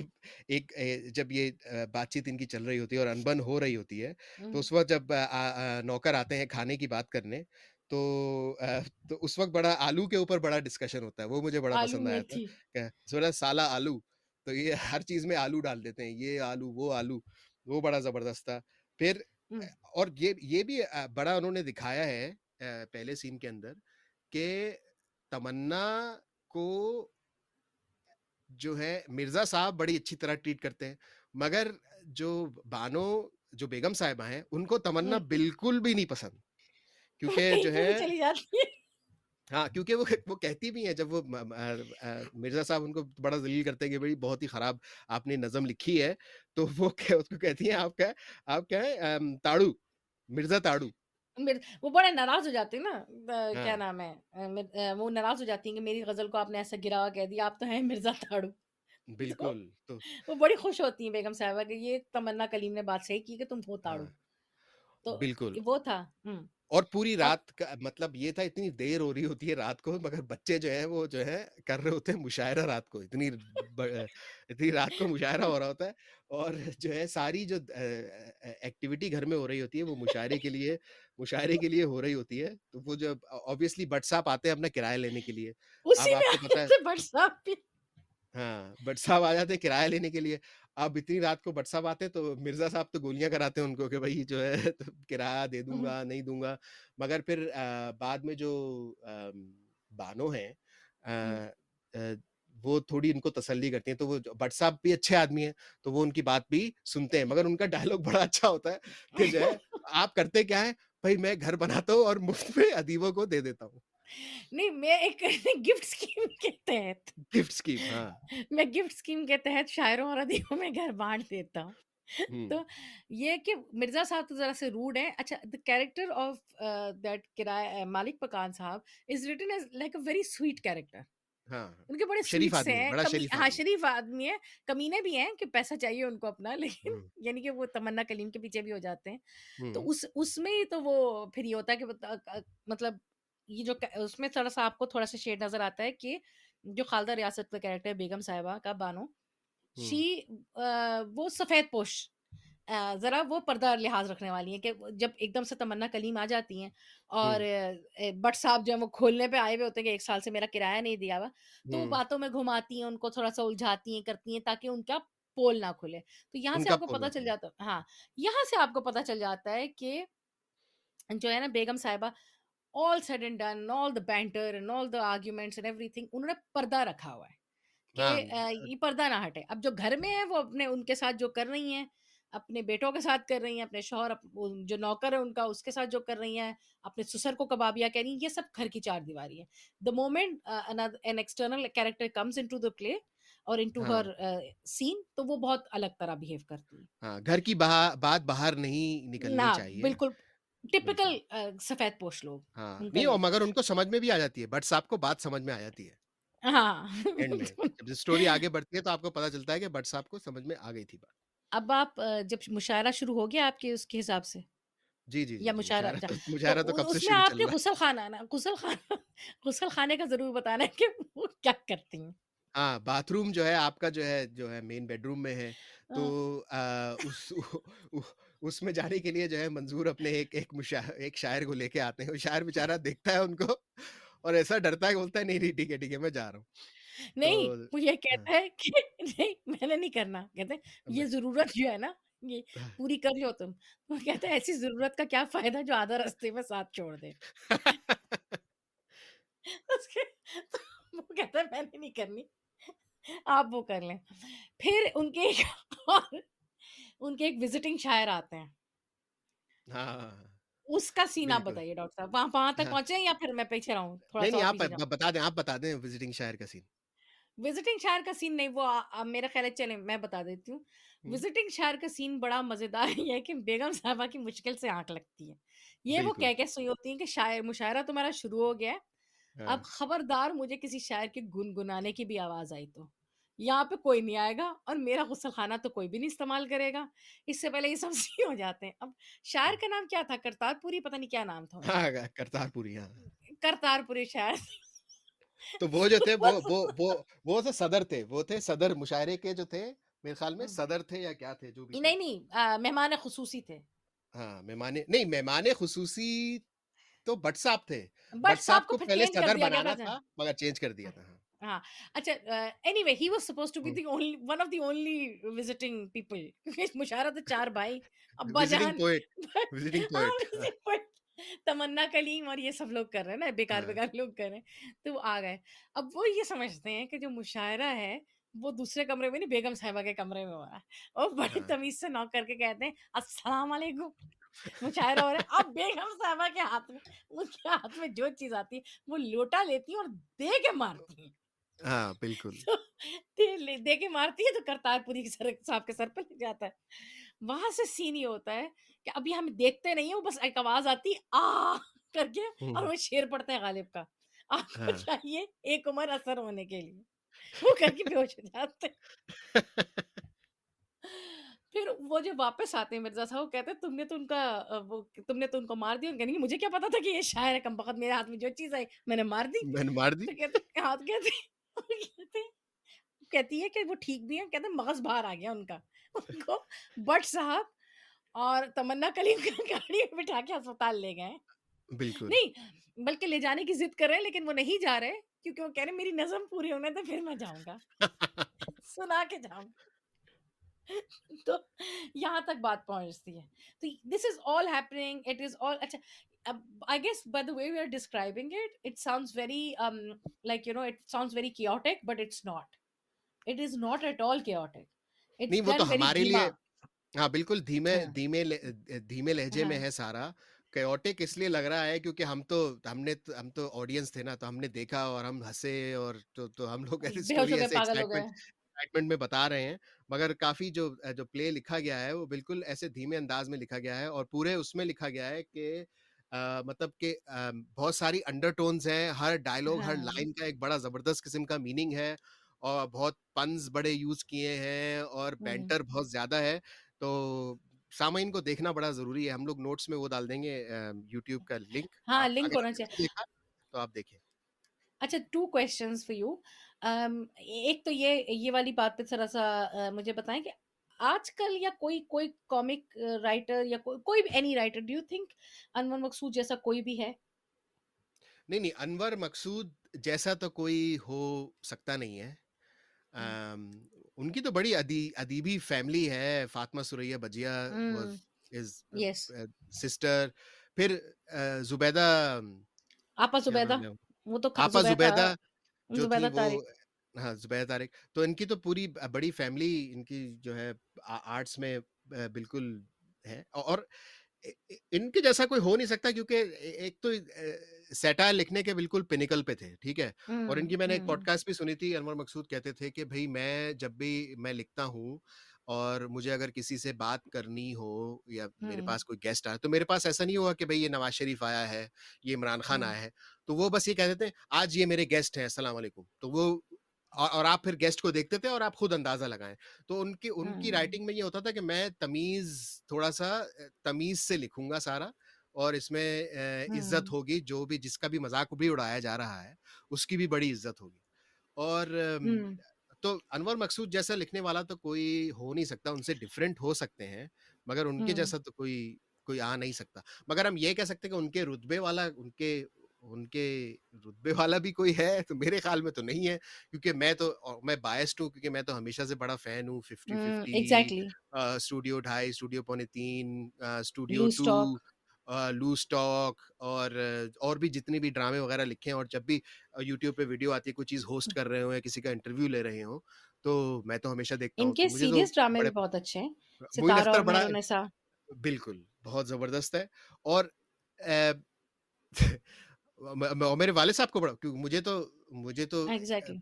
जब ये बातचीत इनकी चल रही होती है और अनबन हो रही होती है, तो हुँ, उस वक़्त जब नौकर आते हैं खाने की बात करने, तो तो उस वक़्त बड़ा आलू के ऊपर बड़ा डिस्कशन होता है, वो मुझे बड़ा आलू पसंद आया था। मेथी। बोला साला आलू, तो ये हर चीज़ में आलू डाल देते हैं, ये आलू, वो बड़ा ज़बरदस्त था। फिर हुँ, और ये भी बड़ा उन्होंने दिखाया है पहले सीन के अंदर कि तमन्ना को जो है मिर्ज़ा साहब बड़ी अच्छी तरह ट्रीट करते हैं, मगर जो बानो जो बेगम साहिबा हैं, उनको तमन्ना हुँ। बिल्कुल भी नहीं पसंद। वो क्योंकि कहीं जो पे है भी चली जाती है। हाँ, क्योंकि वो कहती भी हैं जब वो मिर्ज़ा साहब उनको बड़ा ज़लील करते हैं कि भई बहुत ही ख़राब आपने नज़्म लिखी है, तो वो उसको कहती हैं आप क्या हैं ताड़ू, मिर्ज़ा ताड़ू। वो बड़े नाराज़ हो जाते हैं ना, क्या हाँ, नाम है, वो नाराज़ हो जाती हैं कि मेरी ग़ज़ल को आपने ऐसा गिरा हुआ कह दिया, आप तो हैं मिर्ज़ा ताड़ू। तो बिल्कुल, तो वो बड़ी खुश होती हैं बेगम साहिबा कि ये तमन्ना कलीम ने बात सही की कि तुम हो ताड़ू। हाँ, तो बिल्कुल। वो था। और पूरी और रात का मतलब ये था, इतनी देर हो रही होती है रात को, मगर बच्चे जो हैं वो जो है कर रहे होते हैं मुशायरा रात को, इतनी रात को मुशायरा हो रहा होता है, और जो है सारी जो एक्टिविटी घर में हो रही होती है वो मुशायरे के लिए हो रही होती है। तो वो जब ऑब्वियसली भट्ट साहब आते हैं अपना किराया लेने के लिए। अब उसी में आपको आए पता है थे भट्ट साहब भी। हाँ, भट्ट साहब आ जाते हैं किराया लेने के लिए। अब इतनी रात को भट्ट साहब आते हैं तो मिर्ज़ा साहब तो गोलियाँ कराते हैं उनको कि भई जो है तो किराया दे हुँ, दूँगा, नहीं दूँगा। मगर फिर बाद में जो बानो हैं हुँ। अ, वो थोड़ी इनको तसल्ली करती हैं, तो वो भट्ट साहब भी अच्छे आदमी हैं, तो वो उनकी बात भी सुनते हैं। मगर उनका डायलॉग बड़ा अच्छा होता है कि जो है, आप करते क्या हैं? भई मैं घर बनाता हूँ और मुफ़्त में अदीबों को दे देता हूँ। नहीं, मैं एक गिफ्ट स्कीम के तहत गिफ्ट स्कीम हाँ। मैं गिफ्ट स्कीम के तहत शायरों और अदीबों में घर बाँट देता हूँ। हुँ। तो ये कि मिर्ज़ा साहब तो ज़रा से रूड हैं। अच्छा, the character of that Malik Pathan sahab is written as like a very sweet character. हाँ, हाँ। उनके बड़े शरीफ स्वीट से आदमी है, हैं, बड़ा शरीफ हाँ, आदमी है। शरीफ आदमी हैं, कमीने भी हैं कि पैसा चाहिए उनको अपना, लेकिन हुँ, यानी कि वो तमन्ना कलीम के पीछे भी हो जाते हैं। तो हुँ, उसमें ही तो वो फिर ये होता है कि मतलब ये जो उसमें थोड़ा-सा आपको थोड़ा-सा शेड नज़र आता है कि जो खालदा रियासत का कैरेक्टर है बेगम साहिबा का, बानो, शी हुँ, वो सफ़ेदपोश, ज़रा वो पर्दा लिहाज़ रखने वाली हैं कि जब एकदम से तमन्ना कलीम आ जाती हैं और हुँ, भट्ट साहब जो है वो खोलने पे आए हुए होते हैं कि 1 साल से मेरा किराया नहीं दिया हुआ, तो वो हुँ। बातों में घुमाती हैं, उनको थोड़ा-सा उलझाती हैं, करती हैं ताकि उनका पोल ना खुले। तो यहाँ से उनका आपको पोल पता ना चल खुले। जाता, हाँ, यहाँ से आपको पता चल जाता है कि जो है ना बेगम साहिबा, all said and done, all the banter and all the arguments and everything, उन्होंने पर्दा रखा हुआ है कि हाँ, ये पर्दा ना हटे। अब जो घर में है वो अपने उनके साथ जो कर रही हैं, अपने बेटों के साथ कर रही हैं, अपने शौहर जो नौकर है उनका उसके साथ जो कर रही हैं, अपने ससुर को कबाबिया कह रही हैं, ये सब घर की चारदीवारी है। The moment an external character comes into the play और इनटू हाँ, हर सीन, तो वो बहुत अलग तरह बिहेव करती है। हाँ, घर की बात बाहर नहीं ना निकलनी चाहिए। बिल्कुल टिपिकल बिल्कुल, सफेद पोश लोग, हाँ, उनका नहीं और ये मगर उनको समझ में भी आ जाती है, बट साहब को बात समझ में आ जाती है, हाँ। एंड में। जब स्टोरी आगे बढ़ती है तो आपको पता चलता है कि भट्ट साहब को समझ में आ गई थी बात। अब आप जब मुशायरा शुरू हो गया आपके उसके हिसाब से जी, जी, जी, या जी, मुशायरा मुशायरा अच्छा, तो तो मुशायरा तो कब से उसमें शुरू चल आपने रहा है। गुसल खाना ना गुसल खाना गुसल खाने का ज़रूर बताना है कि वो क्या करती हैं? हाँ, बाथरूम जो है आपका जो है मेन बेडरूम में है, तो अ, उस उ उसमें जाने के लिए जो है मंज़ूर अपने एक शायर को लेके आते हैं। वो शायर बेचारा देखता है उनको और ऐसा डरता है कि बोलता है, "नहीं, नहीं, ठीक है, मैं जा रहा हूँ।" नहीं, तो वो ये हाँ, कहता है कि नहीं मैंने नहीं करना, कहते हैं ये मैं ज़रूरत जो है ना, ये पूरी कर लो तुम। वो कहता है ऐसी ज़रूरत का क्या फ़ायदा जो आधा रास्ते में साथ छोड़ दे। उसके तो वो कहता है मैंने नहीं करनी, आप वो कर लें। फिर उनके एक और उनके एक विज़िटिंग शायर आते हैं। हाँ, हाँ, हाँ, उसका सीन आप बिल्कुल। बताइए डॉक्टर साहब, वहाँ वहाँ तक हाँ, पहुँचे या फिर मैं पीछे रहूँ, नहीं, थोड़ा-सा नहीं, और आप पीछे जाऊँ? बता दें विज़िटिंग शायर का सीन। विज़िटिंग शायर का सीन नहीं वो मेरा ख़्याल है चलें मैं बता देती हूँ। हुँ, विज़िटिंग शायर का सीन बड़ा मज़ेदार ये है कि बेगम साहिबा की मुश्किल से आँख लगती है। ये वो बिल्कुल। कह के सोई होती हैं कि शायर मुशायरा तुम्हारा शुरू हो गया है, अब हाँ, खबरदार मुझे किसी शायर के गुनगुनाने की भी आवाज़ आई तो। यहाँ पे कोई नहीं आएगा और मेरा गुस्लख़ाना तो कोई भी नहीं इस्तेमाल करेगा। इससे पहले ये सब सीन हो जाते हैं। अब शायर हाँ। का नाम क्या था? करतारपुरी पता नहीं क्या नाम था उनका। हाँ, करतारपुरी, हाँ। करतारपुरी शायर तो वो जो थे वो वो तो सदर थे, वो थे सदर मुशायरे के जो थे, मेरे ख़्याल में हुँ। सदर थे या क्या थे, जो भी थे। नहीं, नहीं मेहमान ख़ुसूसी थे। हाँ, मेहमाने ख़ुसूसी तो भट्ट साहब थे। बट भट्ट साहब साहब को को फिर पहले चेंज कर सदर दिया गया बनाना था। था, मगर चेंज कर दिया हाँ, था। हाँ। हाँ। अच्छा anyway he was supposed to be hmm, the only one of the only visiting people क्योंकि मुशायरा तो 4 भाई, विज़िटिंग अब्बाजान पोएट विज़िटिंग हाँ, पोएट हाँ, विजिटिंग पॉइंट तमन्ना कलीम और ये सब लोग कर रहे हैं ना, हाँ, बेकार-बेकार लोग कर रहे हैं, तो वो आ गए। अब वो ये समझते हैं कि जो मुशायरा है, वो दूसरे कमरे में नहीं बेगम साहिबा के कमरे में हो रहा है और बड़ी हाँ। तमीज़ से नॉक करके कहते हैं, "अस्सलाम वालेकुम।" मुशायरा हो रहा है। अब बेगम साहिबा के हाथ में उनके हाथ में जो चीज़ आती है, वो लोटा लेती हैं और दे के मारती हैं। हाँ, बिल्कुल। तो दे के मारती है तो करतारपुरी के सर साहब के सर पे लग जाता है। वहाँ से सीन ये होता है कि अभी हम देखते नहीं है, वो बस एक आवाज़ आती है करके और हुँ, वो शेर पड़ता है गालिब का। आपको हाँ। चाहिए एक उम्र असर होने के लिए। वो करके बेहोश हो जाते हैं। फिर वो जब वापस आते हैं मिर्ज़ा साहब, वो कहते हैं तुमने तो उनको मार दिया। कहेंगे मुझे क्या पता था कि ये शायर है कमबख्त, मेरे हाथ में जो चीज़ आई मैंने मार दी। मैंने मार दी। तो कहते हाँ, तो कहते कहती है कि वो ठीक भी है, कहते हैं मगज़ बाहर आ गया उनका। उनको भट्ट साहब और तमन्ना कलीम को गाड़ी में बिठा के अस्पताल ले गए। बिल्कुल। नहीं, बल्कि ले जाने की ज़िद कर रहे हैं लेकिन वो नहीं जा रहे क्योंकि वो कह रहे हैं मेरी नज़्म पूरी होने दो फिर मैं जाऊँगा। सुना के जाऊँगा। तो यहाँ तक बात पहुँचती है। तो this is all happening, it is all अच्छा अब I guess by the way we are describing it, it sounds very like it sounds very chaotic but it's not. It is not at all chaotic. नहीं, it's वो तो done very हमारे धीमा। लिए हाँ, बिल्कुल हाँ, धीमे लहजे में हाँ। है सारा। chaotic इसलिए लग रहा है क्योंकि हम तो ऑडियंस थे ना, तो हमने देखा और हम हँसे और तो हम लोग ऐसी बेहोश स्टोरी हो गए, ऐसे पागल हो गए। एक्साइटमेंट में बता रहे हैं। मगर काफ़ी जो प्ले लिखा गया है, वो बिल्कुल ऐसे धीमे अंदाज में लिखा गया है और पूरे उसमें लिखा गया है कि मतलब कि बहुत सारी अंडरटोन्स हैं, हर डायलॉग, हर हाँ। लाइन का एक बड़ा ज़बरदस्त किस्म का मीनिंग है और बहुत पन्स बड़े यूज़ किए हैं और हुँ। बैंटर बहुत ज़्यादा है। तो सामाइन को देखना बड़ा ज़रूरी है। हम लोग नोट्स में वो डाल देंगे यूट्यूब का लिंक। हाँ, आप लिंक अगर होना आपने चाहिए। नहीं देखा, तो आप देखें। अच्छा 2 क्वेश्चन्स फॉर यू। एक तो ये वाली बात पे ज़रा-सा मुझे बताएँ कि आजकल या कोई कोई कॉमिक राइटर या कोई भी any writer do you think Anwar Maqsood जैसा कोई भी है? नहीं, नहीं, अनवर मकसूद जैसा तो कोई हो सकता नहीं है। हुँ। उनकी तो बड़ी अदीबी फैमिली है। Fatima Suraiya Bajia was hmm, his yes. Sister. फिर ज़ुबैदा आपा क्या ज़ुबैदा, नाम है? वो तो आपा ज़ुबैदा जो थी ज़ुबैदा वो तारिक। हाँ, ज़ुबैदा तारिक। तो इनकी तो पूरी बड़ी फैमिली इनकी जो है आर्ट्स में बिल्कुल है। और इनके जैसा कोई हो नहीं सकता, क्योंकि एक तो सैटायर लिखने के बिल्कुल पिनिकल पे थे, ठीक है। और हुँ, इनकी मैंने एक हुँ, पॉडकास्ट भी सुनी थी, अनवर मकसूद कहते थे कि भाई मैं जब भी मैं लिखता हूँ और मुझे अगर किसी से बात करनी हो या मेरे हुँ, पास कोई गेस्ट आए, तो मेरे पास ऐसा नहीं हुआ कि भाई ये नवाज शरीफ आया है, ये इमरान खान हुँ, आया है, तो वो बस ये कह देते हैं आज ये मेरे गेस्ट हैं, अस्सलाम वालेकुम, तो वो और आप फिर गेस्ट को देखते थे और आप खुद अंदाजा लगाएं। तो उनकी उनकी हुँ, राइटिंग में ये होता था कि मैं तमीज थोड़ा सा तमीज से लिखूंगा सारा, और इसमें इज्जत हुँ, होगी, जो भी जिसका भी मजाक भी उड़ाया जा रहा है उसकी भी बड़ी इज्जत होगी। और हुँ, तो अनवर मकसूद जैसा लिखने वाला तो कोई हो नहीं सकता, उनसे डिफरेंट हो सकते हैं, मगर उनके हुँ, जैसा तो कोई कोई आ नहीं सकता। मगर हम ये कह सकते हैं कि उनके रुतबे वाला उनके उनके रुतबे वाला भी कोई है, तो मेरे ख्याल में तो नहीं है, क्योंकि मैं बायस्ड हूँ, क्योंकि मैं तो हमेशा से बड़ा फैन हूँ 50-50, एग्ज़ैक्टली, स्टूडियो ढाई, स्टूडियो पौने 3, studio loose 2, talk, loose talk, और भी जितने भी ड्रामे वगैरह लिखे हैं, और जब भी यूट्यूब पे वीडियो आती है, कोई चीज़ होस्ट कर रहे हो या किसी का इंटरव्यू ले रहे हो, तो मैं तो हमेशा देखता हूँ। इनके तो मुझे तो सीरियस ड्रामे भी बड़े बहुत अच्छे हैं, मोइन सितारा अख्तर और बड़ा मेहरुन्निसा। बिल्कुल, बहुत ज़बरदस्त है। और अ, मेरे वाले साहब को बड़ा, क्योंकि मुझे तो एग्ज़ैक्टली,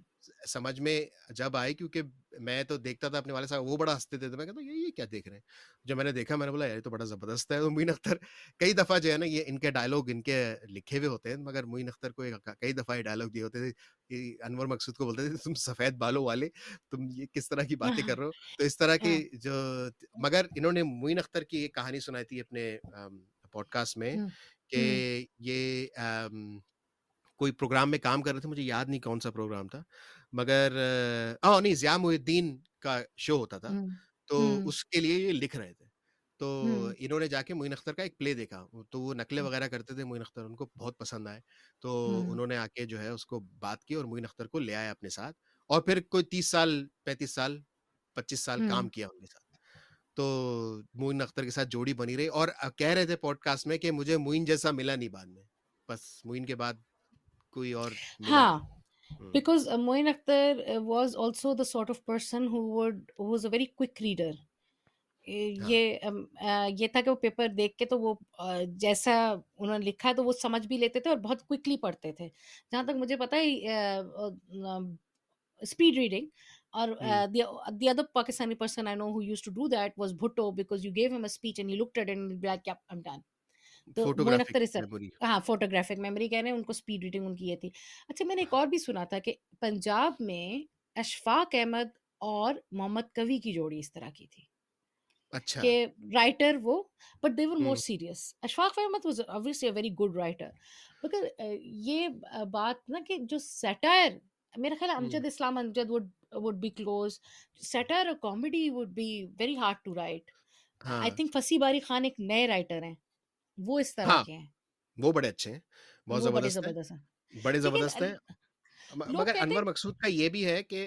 समझ में जब आई, क्योंकि मैं तो देखता था अपने वाले साहब, वो बड़ा हँसते थे, तो मैं कहता ये क्या देख रहे हैं? जब मैंने देखा, मैंने बोला यार ये तो बड़ा ज़बरदस्त है। तो मोइन अख्तर कई दफ़ा जो है ना, ये इनके डायलॉग इनके लिखे हुए होते हैं, मगर मोइन अख्तर को कई दफ़ा ये डायलॉग दिए होते थे कि अनवर मकसूद को बोलते थे तुम सफ़ेद बालों वाले, तुम ये किस तरह की बातें कर रहे हो? तो इस तरह की हाँ, जो, मगर इन्होंने मोइन अख्तर की एक कहानी सुनाई थी अपने पॉडकास्ट में हुँ, हुँ, कि ये कोई प्रोग्राम में काम कर रहे थे, मुझे याद नहीं कौन-सा प्रोग्राम था, मगर नहीं, ज़िया मुहिद्दीन का शो होता था, हुँ, तो हुँ, उसके लिए ये लिख रहे थे। तो हुँ, इन्होंने जाके मोइन अख्तर का एक प्ले देखा, तो वो नकलें हुँ, वगैरह करते थे मोइन अख्तर, उनको बहुत पसंद आए। तो हुँ, उन्होंने आके जो है उसको बात की और मोइन अख्तर को ले आए अपने साथ, और फिर कोई 30 साल, 35 साल, 25 साल काम हुँ। किया उनके साथ। तो मोइन अख्तर के साथ जोड़ी बनी रही, और कह रहे थे पॉडकास्ट में कि मुझे मोइन जैसा मिला नहीं बाद में। बस मोइन के बाद कोई और मिला नहीं। हाँ, हुँ। because Moin Akhtar was also the sort of person who was a very quick reader. हाँ, ये था कि वो पेपर देख के तो वो जैसा उन्होंने लिखा है तो वो समझ भी लेते थे और बहुत क्विकली पढ़ते थे। जहाँ तक मुझे पता है speed reading or hmm, the other Pakistani person I know who used to do that was Bhutto because you gave him a speech and he looked at it and he'd be like, "Yep, I'm done." तो Moin photographic Akhtar इस तरह memory. हाँ, photographic memory कह रहे हैं, उनको speed reading उनकी ये थी। अच्छा मैंने एक और भी सुना था कि पंजाब में अशफाक अहमद और मोहम्मद कवी की जोड़ी इस तरह की थी अच्छा। कि राइटर वो but they were more hmm, serious. Ashfaq Ahmed was obviously a very good writer मगर ये बात ना कि जो सैटायर मेरा ख़्याल है हुँ, Amjad Islam Amjad would be close satire और comedy would be very hard to write. I हाँ, थिंक फसी बारी खान एक नए राइटर हैं, वो इस तरह हाँ, के हैं। वो बड़े अच्छे हैं, बहुत वो बड़े ज़बरदस्त हैं, ज़बरदस्त हैं। बड़े लेकिन ज़बरदस्त हैं। लोग मगर कहते अनवर हैं मकसूद का ये भी है कि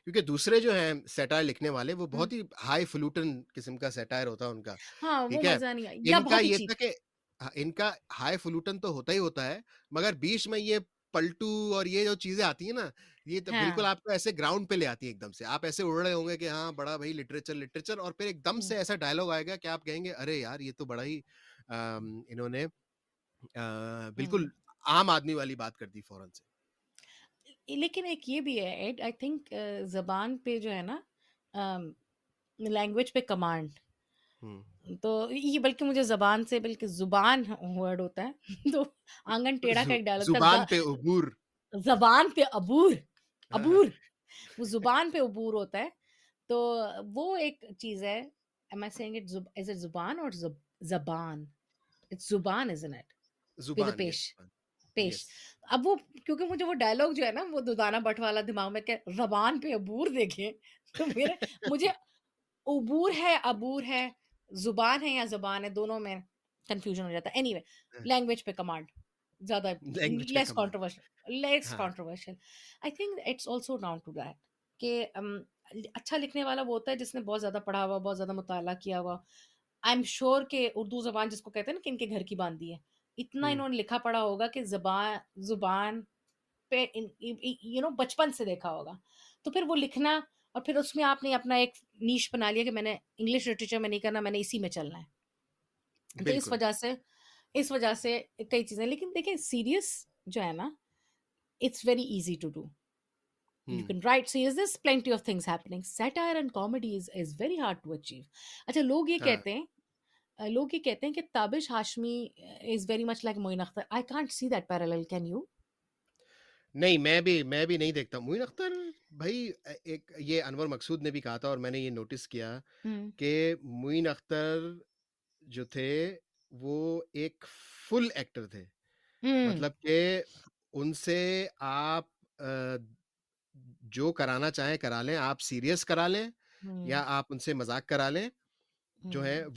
क्योंकि दूसरे जो हैं सैटायर लिखने वाले, वो हुँ, बहुत ही हाई फालूटन किस्म का सैटायर होता है उनका, हाँ, वो ठीक है? मज़ा नहीं आया या इनका बहुत ही ये चीप। था कि इनका हाई फालूटन तो होता ही होता है, मगर बीच में ये पलटू और ये जो चीज़ें आती हैं ना, ये तो बिल्कुल हाँ, आपको ऐसे ग्राउंड पे ले आती हैं एकदम से। आप ऐसे उड़ रहे होंगे कि हाँ, बड़ा भई लिटरेचर, लिटरेचर, और फिर एकदम हुँ, से ऐसा डायलॉग आएगा कि आप कहेंगे, "अरे यार! ये तो बड़ा ही इन्होंने हुँ। बिल्कुल आम आदमी वाली बात कर दी फ़ौरन से।" लेकिन एक ये भी है एड आई थिंक ज़बान पे जो है ना लैंग्वेज पे कमांड हुँ। तो ये बल्कि मुझे ज़बान से बल्कि ज़ुबान वर्ड होता है तो आंगन टेढ़ा का एक डायलॉग था ज़ुबान पे उबूर। ज़बान पे अबूर हाँ, अबूर वो ज़ुबान पे अबूर होता है। तो वो एक चीज़ है। Am I saying it is it ज़ुबान और ज़बान? इट्स ज़ुबान इज़न्ट इट? विद अ ज़ुबान, यस, पेश ज़ुबान, पेश। यस। अब वो क्योंकि मुझे वो डायलॉग जो है ना वो दुदाना भट्ट वाला दिमाग में क्या ज़बान पे अबूर देखे तो मेरे मुझे उबूर है, अबूर है, ज़ुबान है या ज़बान है, दोनों में कन्फ्यूज़न हो जाता है। एनीवे लैंग्वेज पे कमांड ज़्यादा लैंग्वेज पे लेस कमांड। कंट्रोवर्शियल लेस हाँ, controversial. I think it's also down to that कि अच्छा लिखने वाला वो होता है जिसने बहुत ज़्यादा पढ़ा हुआ, बहुत ज़्यादा मुताला किया हुआ। आई एम श्योर कि उर्दू ज़बान जिसको कहते हैं ना कि इनके घर की बांदी है, इतना हुँ, इन्होंने लिखा पढ़ा होगा कि ज़ुबान पे बचपन से देखा होगा। तो फिर वो लिखना और फिर उसमें आपने अपना एक नीश बना लिया कि मैंने इंग्लिश लिटरेचर में नहीं करना, मैंने इसी में चलना है। तो बिल्कुल। इस वजह से कई चीजें, लेकिन देखिए सीरियस जो है ना, it's very easy to do. You hmm. can write serious. There's plenty of things happening. Satire and comedy is very hard to achieve. अच्छा, हाँ। लोग ये कहते हैं कि Tabish Hashmi is very much like Moin Akhtar. I can't see that parallel. Can you? नहीं, मैं भी नहीं देखता मोइन अख्तर। भाई एक ये अनवर मकसूद ने भी कहा था और मैंने ये नोटिस किया Hmm. कि मोइन अख्तर जो थे वो एक फुल एक्टर थे। Hmm. मतलब कि उनसे आप अ, जो कराना चाहें करा लें, आप सीरियस करा लें या Hmm. आप उनसे मज़ाक करा लें, जो है Hmm.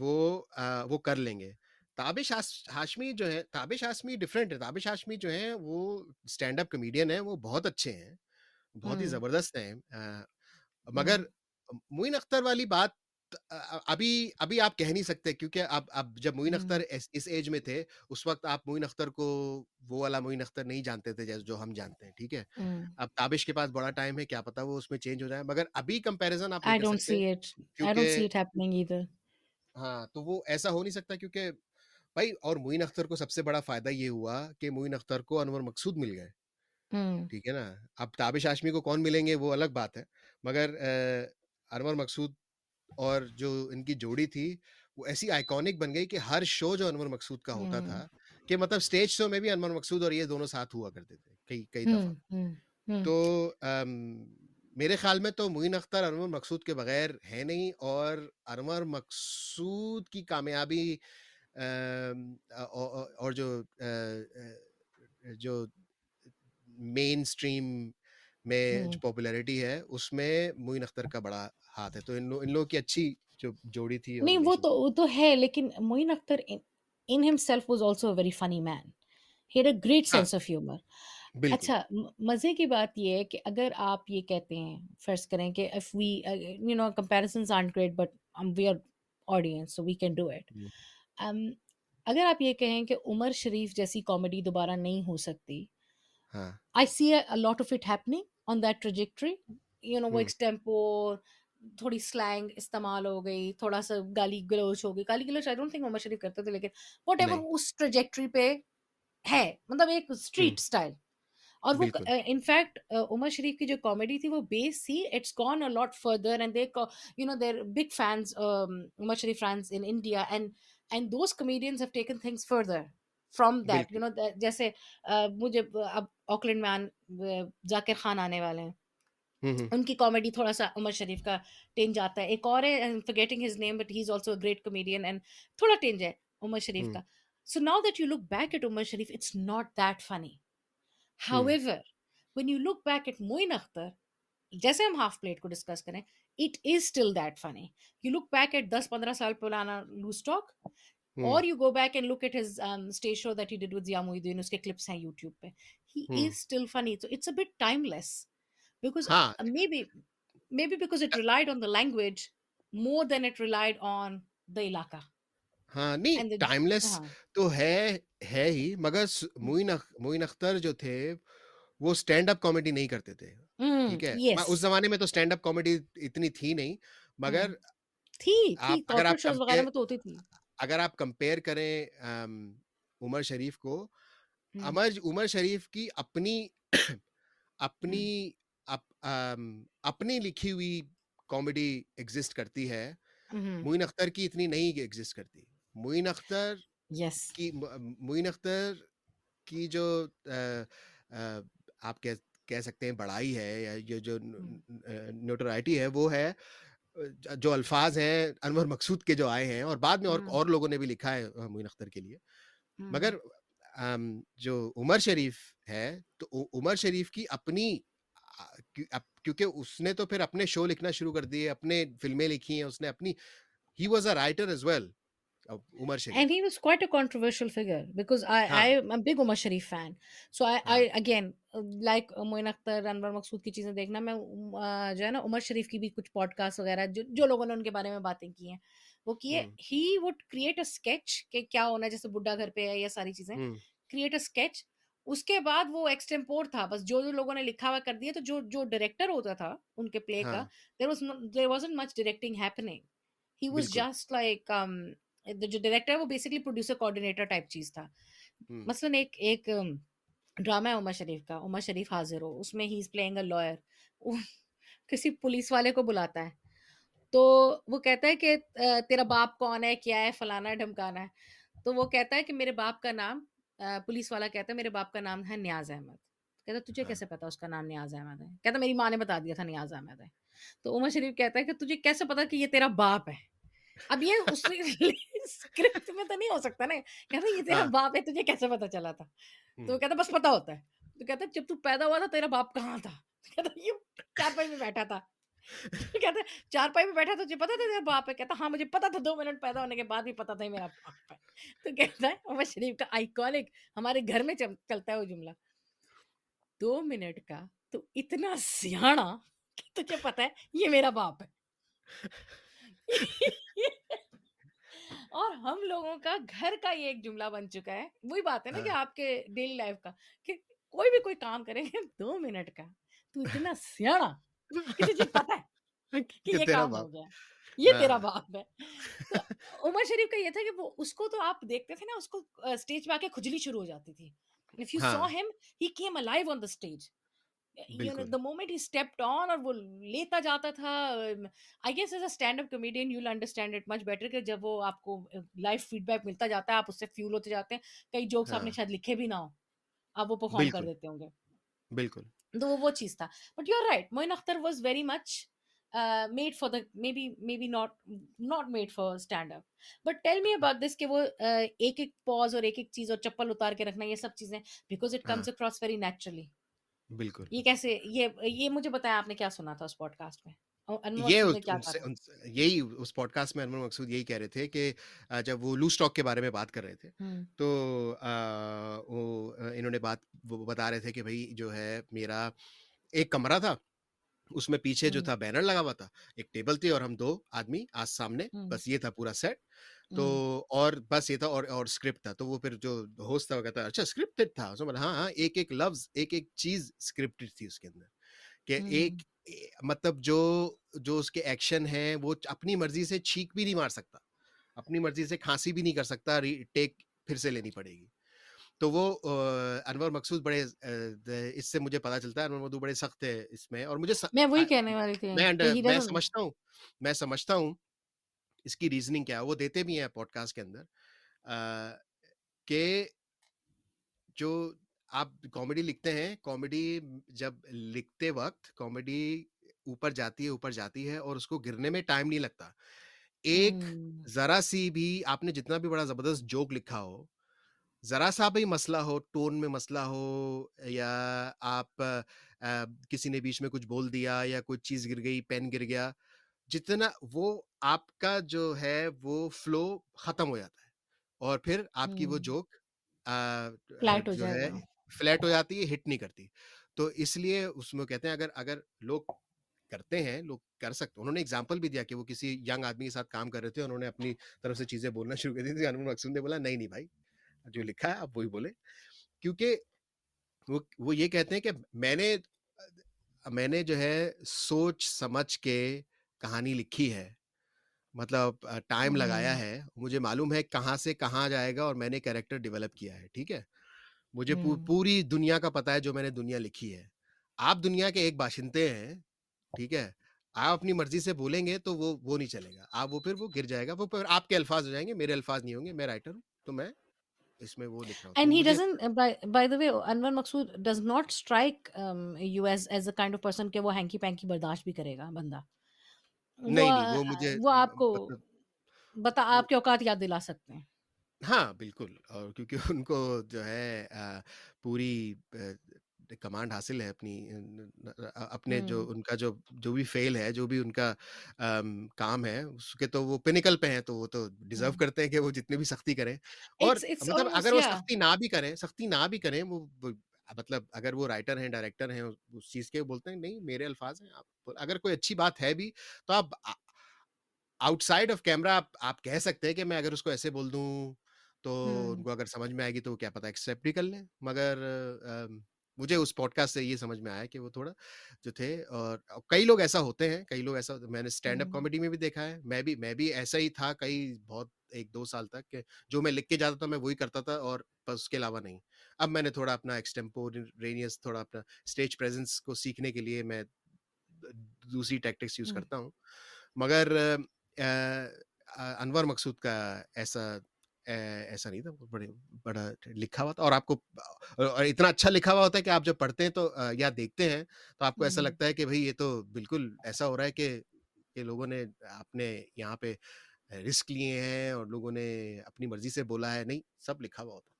वो कर लेंगे। हाशमी जो है, ताबिश हाशमी डिफरेंट है। ताबिश हाशमी जो है वो स्टैंड अप कॉमेडियन है, वो बहुत अच्छे हैं, बहुत ही Hmm. ज़बरदस्त हैं। Hmm. मगर मोइन अख्तर वाली बात अभी अभी आप कह नहीं सकते, क्योंकि अब जब मोइन Hmm. अख्तर इस एज में थे, उस वक़्त आप मोइन अख्तर को वो वाला मोइन अख्तर नहीं जानते थे जैसे जो हम जानते हैं, ठीक है? Hmm. अब ताबिश के पास बड़ा टाइम है, क्या पता वो उसमें चेंज हो जाए, mगर अभी कंपैरिज़न आप नहीं I कर don't सकते see it. I क्योंकि don't see it happening either. हाँ, तो वो ऐसा हो नहीं सकता क्योंकि भाई, और मोइन अख्तर को सबसे बड़ा फ़ायदा ये हुआ कि मोइन अख्तर को अनवर मकसूद मिल गए, Hmm. ठीक है ना? अब ताबिश हाशमी को कौन मिलेंगे वो अलग बात है, मगर अनवर मकसूद और जो इनकी जोड़ी थी, वो ऐसी आइकॉनिक बन गई कि हर शो जो अनवर मकसूद का होता Hmm. था, कि मतलब स्टेज शो में भी अनवर मकसूद और ये दोनों साथ हुआ करते थे, कई कई Hmm. दफ़ा। Hmm. Hmm. तो मेरे ख़्याल में तो मोइन अख्तर अनवर मकसूद के बगैर है नहीं, और अनवर मकसूद की कामयाबी और जो मेन स्ट्रीम में Hmm. जो पॉपुलैरिटी है, उसमें मोइन अख्तर का बड़ा हाथ है। तो इन लोगों की अच्छी जो जोड़ी थी और नहीं, रिलेशन। वो तो है, लेकिन Moin Akhtar in himself was also a very funny man. He had a great हाँ, सेंस ऑफ ह्यूमर. बिल्कुल। अच्छा, मजे की बात ये है कि अगर आप ये कहते हैं, फर्ज करें कि if we comparisons aren't great, but we are audience, so we can do it. हुँ, अगर आप ये कहें कि उमर शरीफ जैसी कॉमेडी दोबारा नहीं हो सकती, हाँ, आई सी a lot of it happening on that trajectory. वो हुँ, एक्सटेम्पो, थोड़ी स्लैंग इस्तेमाल हो गई, थोड़ा सा गाली गलौज हो गई. गाली गलौज आई डोंट थिंक मोहम्मद शरीफ करते थे, लेकिन वट एवर नहीं, उस ट्रेजेक्ट्री पे है, मतलब एक हुँ, स्ट्रीट स्टाइल. और वो बिल्कुल, इनफैक्ट उमर शरीफ की जो कॉमेडी थी वो बेस थी, it's gone a lot further, and they they're big fans, Umar Sharif fans in India, and those comedians have taken things further from that. बिल्कुल। जैसे मुझे अब ऑकलैंड में जाकिर खान आने वाले हैं, हुँ, हुँ, उनकी कॉमेडी थोड़ा सा उमर शरीफ का टेंज आता है. एक और है, I am forgetting his name, but he is also a great comedian, and थोड़ा टेंज है उमर शरीफ हुँ, का. So now that you look back at Umar Sharif, it's not that funny. Hmm, However, when you look back at Moin Akhtar, जैसे हम हाफ प्लेट को discuss करें, it is still that funny. You look back at 10-15 साल पुराना loose talk, hmm, और you go back and look at his stage show that he did with Zia Moinuddin, उसके clips हैं YouTube पे. He hmm. Is still funny, so it's a bit timeless, because हाँ, maybe because it relied on the language more than it relied on the ilaka हाँ, नहीं and the timeless हाँ. तो है ही, मगर मोइन अख्तर जो थे, वो स्टैंड अप कॉमेडी नहीं करते थे, ठीक है? उस Yes. ज़माने में तो स्टैंड अप कॉमेडी इतनी थी नहीं, हम्म. मगर थी आप अगर आप कॉर्पोरेट शोज वगैरह कंपेयर में तो होती थी. अगर आप कंपेयर करें उमर शरीफ को, हम्म. अमर उमर शरीफ की अपनी अपनी हम्म. अपनी लिखी हुई कॉमेडी एग्जिस्ट करती है, Mhm. मोइन अख्तर की इतनी नहीं एग्जिस्ट करती। मोइन अख्तर Yes. मोइन अख्तर की जो आप कह सकते हैं बड़ाई है, या ये जो Mm. नोटोराइटी है, वो है जो अल्फाज हैं अनवर मकसूद के जो आए हैं, और बाद में Mm. और लोगों ने भी लिखा है मोइन अख्तर के लिए। Mm. मगर जो उमर शरीफ है, तो उमर शरीफ की अपनी क्योंकि उसने तो फिर अपने शो लिखना शुरू कर दिए, अपने फिल्में लिखी हैं उसने अपनी, he was a writer as well, Umar And Sharif. he was quite a controversial figure, because I हाँ। am a big Umar Sharif fan. So I हाँ। again, like Moin Akhtar, Anwar Maqsood की चीजें देखना, मैं जो है ना उमर शरीफ की भी कुछ पॉडकास्ट वगैरह जो जो लोगों ने उनके बारे में बातें की हैं, वो किए. Hmm. He would create a sketch कि क्या होना है, जैसे बुड्ढा घर पे है, ये सारी चीजें हम्म। क्रिएट अ स्केच, उसके बाद वो एक्सटेम्पोर था, बस जो लोगों ने लिखा हुआ कर दिया, तो जो जो डायरेक्टर होता था उनके प्ले का, हाँ, there wasn't much directing happening. He was बिल्कुल। जस्ट लाइक जो डायरेक्टर है वो बेसिकली प्रोड्यूसर कोऑर्डिनेटर टाइप चीज़ था। हुँ, मसलन एक ड्रामा है उमर शरीफ का, उमर शरीफ हाज़िर हो, उसमें he is playing a lawyer. वो किसी पुलिस वाले को बुलाता है, तो वो कहता है कि तेरा बाप कौन है, क्या है, फलाना-ढिमकाना है। तो वो कहता है कि मेरे बाप का नाम पुलिस वाला कहता है मेरे बाप का नाम है नियाज़ अहमद। कहता तुझे हाँ, कैसे पता उसका नाम नियाज़ अहमद है? कहता मेरी माँ ने बता दिया था नियाज़ अहमद है। तो उमर शरीफ कहता है कि तुझे कैसे पता कि ये तेरा बाप है? अब ये उसने स्क्रिप्ट में तो नहीं हो सकता ना। कहता ये तेरा हाँ, बाप है, तुझे कैसे पता चला था? तो हुँ, वो कहता बस पता होता है। तो कहता जब तू पैदा हुआ था तेरा बाप कहाँ था? तो कहता ये चारपाई में बैठा था। तो कहता है चारपाई में बैठा था तुझे पता था तेरा बाप है? कहता हाँ मुझे पता था 2 मिनट पैदा होने के बाद भी पता था ये मेरा बाप है। तो कहता है उमर शरीफ का आइकॉनिक हमारे घर में चलता है वो जुमला 2 मिनट का तू इतना सियाना कि तुझे पता है ये मेरा बाप है। और हम लोगों का घर का ये एक जुमला बन चुका है। वही बात है ना कि हाँ। आपके डेली लाइफ का कि कोई भी कोई काम करेंगे 2 मिनट का, तू इतना सियाना कि तुझे पता है कि कि ये तेरा काम हो बाप गया। ये तेरा हाँ, बाप है। तो उमर शरीफ का ये था कि वो उसको तो आप देखते थे ना उसको स्टेज पे आके खुजली शुरू हो जाती थी। इफ यू सॉ हाँ, him he came alive on the stage. You know बिल्कुल, the moment he stepped on और वो लेता जाता था। I guess as a stand up comedian you will understand it much better कि जब वो आपको लाइव फीडबैक मिलता जाता है आप उससे फ्यूल होते जाते हैं। कई जोक्स आपने हाँ, शायद लिखे भी ना हो, आप वो परफॉर्म कर बिल्कुल, देते होंगे। बिल्कुल। तो वो चीज था। But you are right, Moin Akhtar was very much made for the maybe not made for stand up. But tell me about this कि वो एक एक पॉज और एक एक चीज और चप्पल उतार के रखना ये सब चीजें बिकॉज इट हाँ, कम्स अक्रॉस वेरी नेचुरली। बिल्कुल। ये कैसे ये मुझे बताया आपने क्या सुना था उस पॉडकास्ट में? अनवर ये मकसूद उस ने क्या कहा उनसे था? उनसे यही उस पॉडकास्ट में अनवर मकसूद यही कह रहे थे कि जब वो लूज़ टॉक के बारे में बात कर रहे थे, हुँ, तो इन्होंने वो बता रहे थे कि भई जो है मेरा एक कमरा था, उसमें पीछे जो हुँ, था बैनर लगा हुआ था, एक टेबल थी और हम 2 आदमी सामने, हुँ, बस ये था पूरा सेट। तो हुँ, और बस ये था और स्क्रिप्ट था। तो वो फिर जो होस्ट था वो कहता है, "अच्छा स्क्रिप्टेड था?" उसने बोला, "हाँ, हाँ, एक-एक लफ्ज़, एक-एक चीज़ स्क्रिप्टेड थी उसके अंदर।" कि हुँ, एक मतलब जो जो उसके एक्शन हैं वो अपनी मर्ज़ी से छींक भी नहीं मार सकता। अपनी मर्ज़ी से खाँसी भी नहीं कर सकता, टेक फिर से लेनी पड़ेगी। तो वो अनवर मकसूद बड़े इससे मुझे पता चलता है अनवर मकसूद बड़े सख्त है इसमें और मुझे मैं वही कहने वाली थी कि ही मैं डज़न्ट। समझता हूँ इसकी रीज़निंग क्या है। वो देते भी हैं पॉडकास्ट के अंदर कि जो आप कॉमेडी लिखते हैं, कॉमेडी जब लिखते वक़्त कॉमेडी ऊपर जाती है और उसको गिरने में टाइम नहीं लगता। एक हुँ, ज़रा-सी भी आपने जितना भी बड़ा ज़बरदस्त जोक लिखा हो, ज़रा-सा भी मसला हो, टोन में मसला हो या आप किसी ने बीच में कुछ बोल दिया या कोई चीज़ गिर गई, पेन गिर गया, जितना वो आपका जो है वो फ्लो ख़त्म हो जाता है और फिर आपकी वो हुँ, जोक फ्लैट हो जो है जाएगा। फ्लैट हो जाती है, हिट नहीं करती। तो इसलिए उसमें कहते हैं अगर अगर लोग करते हैं, लोग कर सकते उन्होंने एग्ज़ाम्पल भी दिया कि वो किसी यंग आदमी के साथ काम कर रहे थे, उन्होंने अपनी तरफ से चीज़ें बोलना शुरू कर दी थी। अनवर मकसूद ने बोला, "नहीं, नहीं भाई, जो लिखा है आप वही बोले।" क्योंकि वो ये कहते हैं कि मैंने जो है सोच समझ के कहानी लिखी है। मतलब टाइम लगाया हुँ, है, मुझे मालूम है कहाँ से कहाँ जाएगा और मैंने कैरेक्टर डेवलप किया है, ठीक है? मुझे हुँ, पूरी दुनिया का पता है जो मैंने दुनिया लिखी है। आप दुनिया के एक बाशिंदे हैं, ठीक है? आप अपनी मर्ज़ी से बोलेंगे तो वो नहीं चलेगा। आप वो फिर वो गिर जाएगा, वो फिर आपके अल्फ़ाज़ हो जाएँगे, मेरे अल्फ़ाज़ नहीं होंगे, मैं राइटर हूँ, तो मैं इसमें वो लिख रहा हूँ। तो एंड ही मुझे doesn't bye the way Anwar Maqsood does not strike you as the kind of person कि वो हैंकी-पैंकी बर्दाश्त भी करेगा बंदा। नहीं, नहीं, वो मुझे वो आपको मतलब वो आपकी औकात याद दिला सकते हैं। हाँ, बिल्कुल और क्योंकि उनको जो है पूरी कमांड हासिल है अपनी अपने जो हुँ, उनका जो जो भी फ़ेल है, जो भी उनका काम है, उसके तो वो पिनेकल पे हैं, तो वो तो डिज़र्व हुँ। करते हैं कि वो जितनी भी सख्ती करें और इट्स मतलब ऑलमोस्ट अगर वो या सख्ती ना भी करें, वो मतलब अगर वो राइटर हैं, डायरेक्टर हैं, उस चीज़ के बोलते हैं, नहीं मेरे अल्फ़ाज़ हैं, आप अगर कोई अच्छी बात है भी, तो आप आउटसाइड ऑफ कैमरा आप कह सकते हैं कि मैं अगर उसको ऐसे बोल दूँ, तो हुँ, उनको अगर समझ में आएगी तो क्या पता एक्सेप्ट भी कर लें। मगर मुझे उस पॉडकास्ट से ये समझ में आया कि वो थोड़ा जो थे, और कई लोग ऐसा होते हैं, कई लोग ऐसा मैंने स्टैंड अप हुँ, कॉमेडी में भी देखा है। मैं भी ऐसा ही था कई बहुत 1-2 साल तक कि जो मैं लिख के जाता था मैं वही करता था और बस उसके अलावा नहीं। अब मैंने थोड़ा अपना एक्सटेम्पोरेनियस थोड़ा अपना स्टेज प्रेज़ेंस को सीखने के लिए मैं द दूसरी टैक्टिक्स यूज़ हुँ। करता हूँ। मगर अनवर मकसूद का ऐसा ऐसा नहीं था, वो बड़े बड़ा लिखा हुआ था, और आपको और इतना अच्छा लिखा हुआ होता है कि आप जब पढ़ते हैं तो या देखते हैं, तो आपको ऐसा हुँ। लगता है कि भई ये तो बिल्कुल ऐसा हो रहा है कि लोगों ने आपने यहाँ पे रिस्क लिए हैं और लोगों ने अपनी मर्ज़ी से बोला है, नहीं, सब लिखा हुआ होता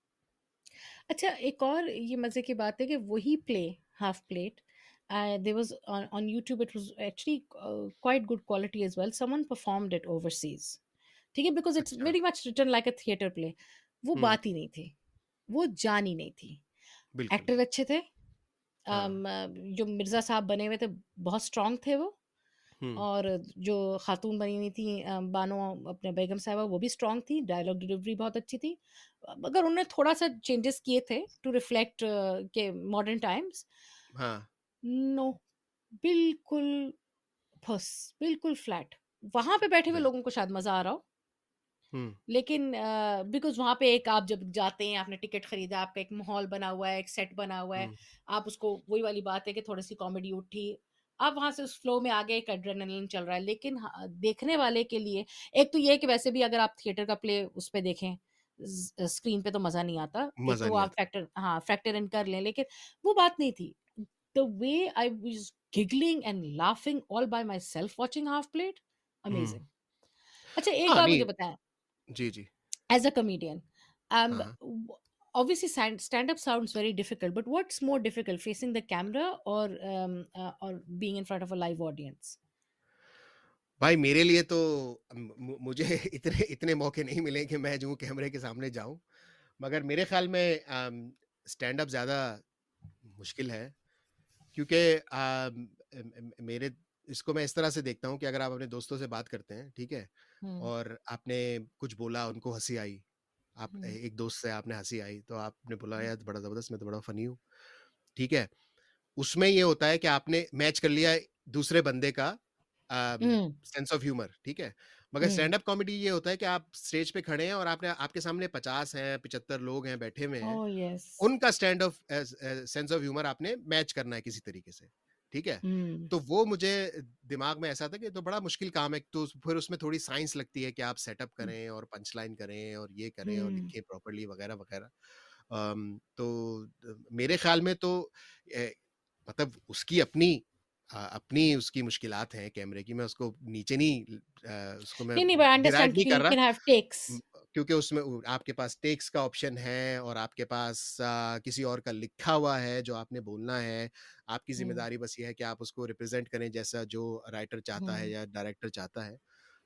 अच्छा, एक और ये मज़े की बात है कि वही play, half plate, there was on YouTube, it was actually quite good quality as well, someone performed it overseas, ठीक है? बिकॉज़ है। इट्स अच्छा, very much written like a theatre play. वो हुँ, बात ही नहीं थी, वो जान ही नहीं थी। बिल्कुल, एक्टर अच्छे थे, हाँ, जो मिर्ज़ा साहब बने हुए थे, बहुत स्ट्रॉन्ग थे वो, हुँ, और जो खातून बनी हुई थी, बानो, अपने बेगम साहिबा, वो भी स्ट्रॉन्ग थी, डायलॉग डिलीवरी बहुत अच्छी थी। मगर उन्होंने थोड़ा-सा चेंजेस किए थे टू रिफ्लेक्ट के मॉडर्न टाइम्स। हाँ, नो, बिल्कुल फुस, बिल्कुल फ्लैट। वहाँ पे बैठे हुए बिल्कुल, लोगों को शायद मज़ा आ रहा हो, हुँ, लेकिन बिकॉज़ वहाँ पे एक आप जब जाते हैं, आपने टिकट खरीदा, आपका एक माहौल बना हुआ है, एक सेट बना हुआ है, हुँ, आप उसको, वही वाली बात है कि थोड़ी-सी कॉमेडी उठी, आप वहाँ से उस फ्लो में आ गए, एक एड्रेनालिन चल रहा है। लेकिन देखने वाले के लिए, एक तो ये है कि वैसे भी अगर आप थिएटर का प्ले उस पे देखें, स्क्रीन पे तो मज़ा नहीं आता। एक मज़ा तो वो नहीं आप आता। फैक्टर इन कर लें, लेकिन वो बात नहीं थी। The way I was giggling and laughing all by myself watching half plate, hmm, amazing. अच्छा, एक हाँ, बात मुझे नहीं बताएँ, जी, जी, as a comedian, हाँ, um हाँ। obviously stand up sounds very difficult, but what's more difficult, facing the camera or being in front of a live audience? भाई मेरे लिए तो मुझे इतने इतने मौके नहीं मिले कि मैं जो कैमरे के सामने जाऊं, मगर मेरे ख्याल में स्टैंड अप ज़्यादा मुश्किल है, क्योंकि मेरे इसको मैं इस तरह से देखता हूं कि अगर आप अपने दोस्तों से बात करते हैं, ठीक है, Hmm. और आपने कुछ बोला, उनको हंसी आई, आप Hmm. एक दोस्त से आपने हंसी आई तो आपने बोला यार बड़ा ज़बरदस्त, मैं तो बड़ा फनी हूँ, ठीक है, उसमें ये होता है कि आपने मैच कर लिया दूसरे बंदे का Mm. सेंस ऑफ ह्यूमर, ठीक है? मगर Mm. स्टैंड अप कॉमेडी ये होता है कि आप स्टेज पे खड़े हैं और आपने आपके सामने 50 हैं, 75 लोग हैं, बैठे हुए हैं। Oh, yes. उनका सेंस ऑफ ह्यूमर आपने मैच करना है किसी तरीके से, ठीक है? Mm. तो वो मुझे दिमाग में ऐसा था कि ये तो बड़ा मुश्किल काम है, तो फिर उसमें थोड़ी साइंस लगती है कि आप सेटअप करें और पंच लाइन करें और ये करें और Mm. लिखें प्रॉपर्ली वगैरह-वगैरह। तो मेरे ख्याल में तो ए, मतलब उसकी अपनी उसकी मुश्किलात हैं कैमरे की, मैं उसको नीचे नहीं उसको मैं नहीं, नहीं, but I डिराइव understand नहीं कि कर you रहा। can have takes. उम, क्योंकि उसमें आपके पास टेक्स्ट का ऑप्शन है और आपके पास किसी और का लिखा हुआ है जो आपने बोलना है। आपकी Mm. ज़िम्मेदारी बस ये है कि आप उसको रिप्रेज़ेंट करें जैसा जो राइटर चाहता है Mm. या डायरेक्टर चाहता है।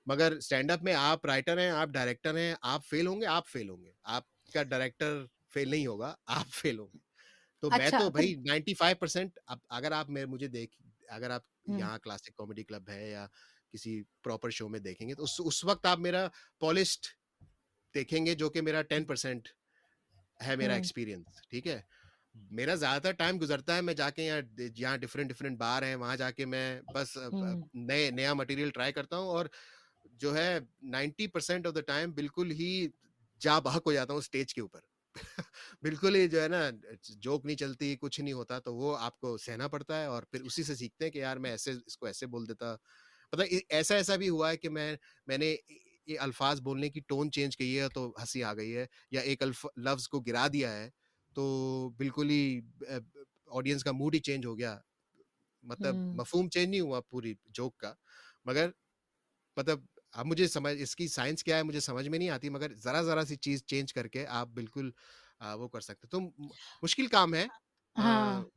मगर स्टैंड अप में आप राइटर हैं, आप डायरेक्टर हैं, आप फ़ेल होंगे। आपका डायरेक्टर फ़ेल नहीं होगा, आप फ़ेल होंगे। तो मैं अच्छा, तो पर भई 95% अब अगर आप मैं मुझे देख अगर आप हुँ, यहाँ क्लासिक कॉमेडी क्लब है या किसी प्रॉपर शो में देखेंगे तो उस वक़्त आप मेरा पॉलिश्ड देखेंगे जो कि मेरा 10% है मेरा हुँ, एक्सपीरियंस, ठीक है? मेरा ज़्यादातर टाइम गुज़रता है मैं जाके यहाँ डिफरेंट डिफरेंट बार हैं, वहाँ जाके मैं बस हुँ। नया मटेरियल ट्राई करता हूँ और जो है 90% ऑफ द टाइम बिल्कुल ही जा-बहक हो जाता हूँ स्टेज के ऊपर। बिल्कुल ही जो है ना जोक नहीं चलती, कुछ नहीं होता, तो वो आपको सहना पड़ता है और फिर उसी से सीखते हैं कि यार मैं ऐसे इसको ऐसे बोल देता। मतलब ऐसा-ऐसा भी हुआ है कि मैंने ये अल्फाज बोलने की टोन चेंज की है तो हँसी आ गई है या एक लफ्ज़ को गिरा दिया है, तो बिल्कुल ही ऑडियंस का मूड ही चेंज हो गया। मतलब हुँ। मफ़हूम चेंज नहीं हुआ पूरी जोक का, मगर मतलब अब मुझे समझ इसकी साइंस क्या है मुझे समझ में नहीं आती, मगर ज़रा-ज़रा सी चीज़ चेंज करके आप बिल्कुल वो कर सकते हो। तो मुश्किल काम है। हाँ। अ,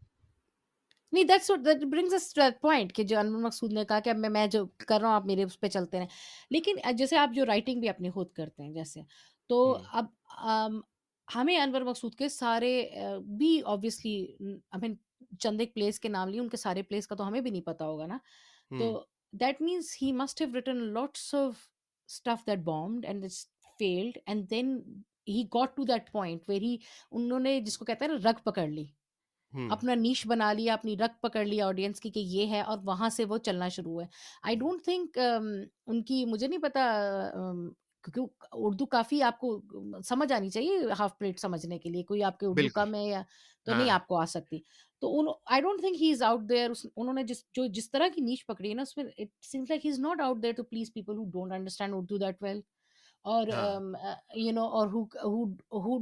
नहीं, that's what that brings us to that point कि जो अनमोल मकसूद ने कहा कि अब मैं जो कर रहा हूँ आप मेरे उस पे चलते रहें। लेकिन जैसे आप जो राइटिंग भी अपनी खुद करते हैं जैसे, तो हुँ, अब हमें अनवर मकसूद के सारे भी ऑब्वियसली आई मीन चंद एक प्लेस के नाम लिए, उनके सारे प्लेस का तो हमें भी नहीं पता होगा ना। तो hmm, that means he must have written lots of stuff that bombed and it's failed, and then he got to that point where he उन्होंने जिसको कहते हैं ना रग पकड़ ली, हुँ, अपना नीश बना लिया, अपनी रग पकड़ लिया ऑडियंस की कि ये है और वहाँ से वो चलना शुरू हुआ है। आई डोंट थिंक उनकी मुझे नहीं पता क्योंकि उर्दू काफ़ी आपको समझ आनी चाहिए हाफ प्लेट समझने के लिए, कोई आपके उर्दू बिल्कुल। कम है या तो नहीं हाँ, आपको आ सकती। तो उन I don't think he is out there उन्होंने जिस तरह की नीश पकड़ी है ना उसमें it seems like he is not out there to please people who don't understand Urdu that well और हाँ, और हू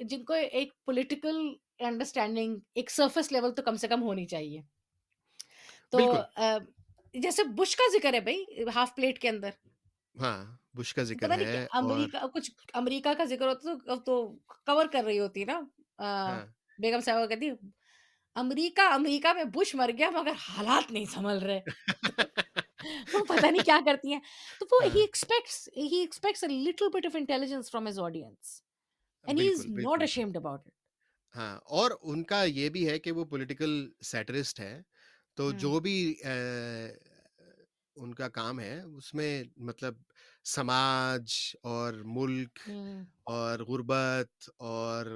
जिनको एक पॉलिटिकल अंडरस्टैंडिंग एक सरफेस लेवल तो कम से कम होनी चाहिए। तो बिल्कुल। जैसे बुश का ज़िक्र है भई हाफ प्लेट के अंदर। हाँ, बुश का ज़िक्र पता नहीं क्या है और अमेरिका का ज़िक्र होता तो कवर कर रही होती ना हाँ। बेगम साहिबा कहती अमेरिका अमेरिका में बुश मर गया मगर हालात नहीं सँभल रहे। तो वो पता नहीं क्या करती हैं। तो वो हाँ, he expects a little bit of intelligence from his audience and he is बिल्कुल, नॉट बिल्कुल। Ashamed about it. हाँ, और उनका ये भी है कि वो पॉलिटिकल सैटिरिस्ट है, तो हुँ, जो भी उनका काम है, उसमें मतलब समाज और मुल्क हुँ, और गुर्बत और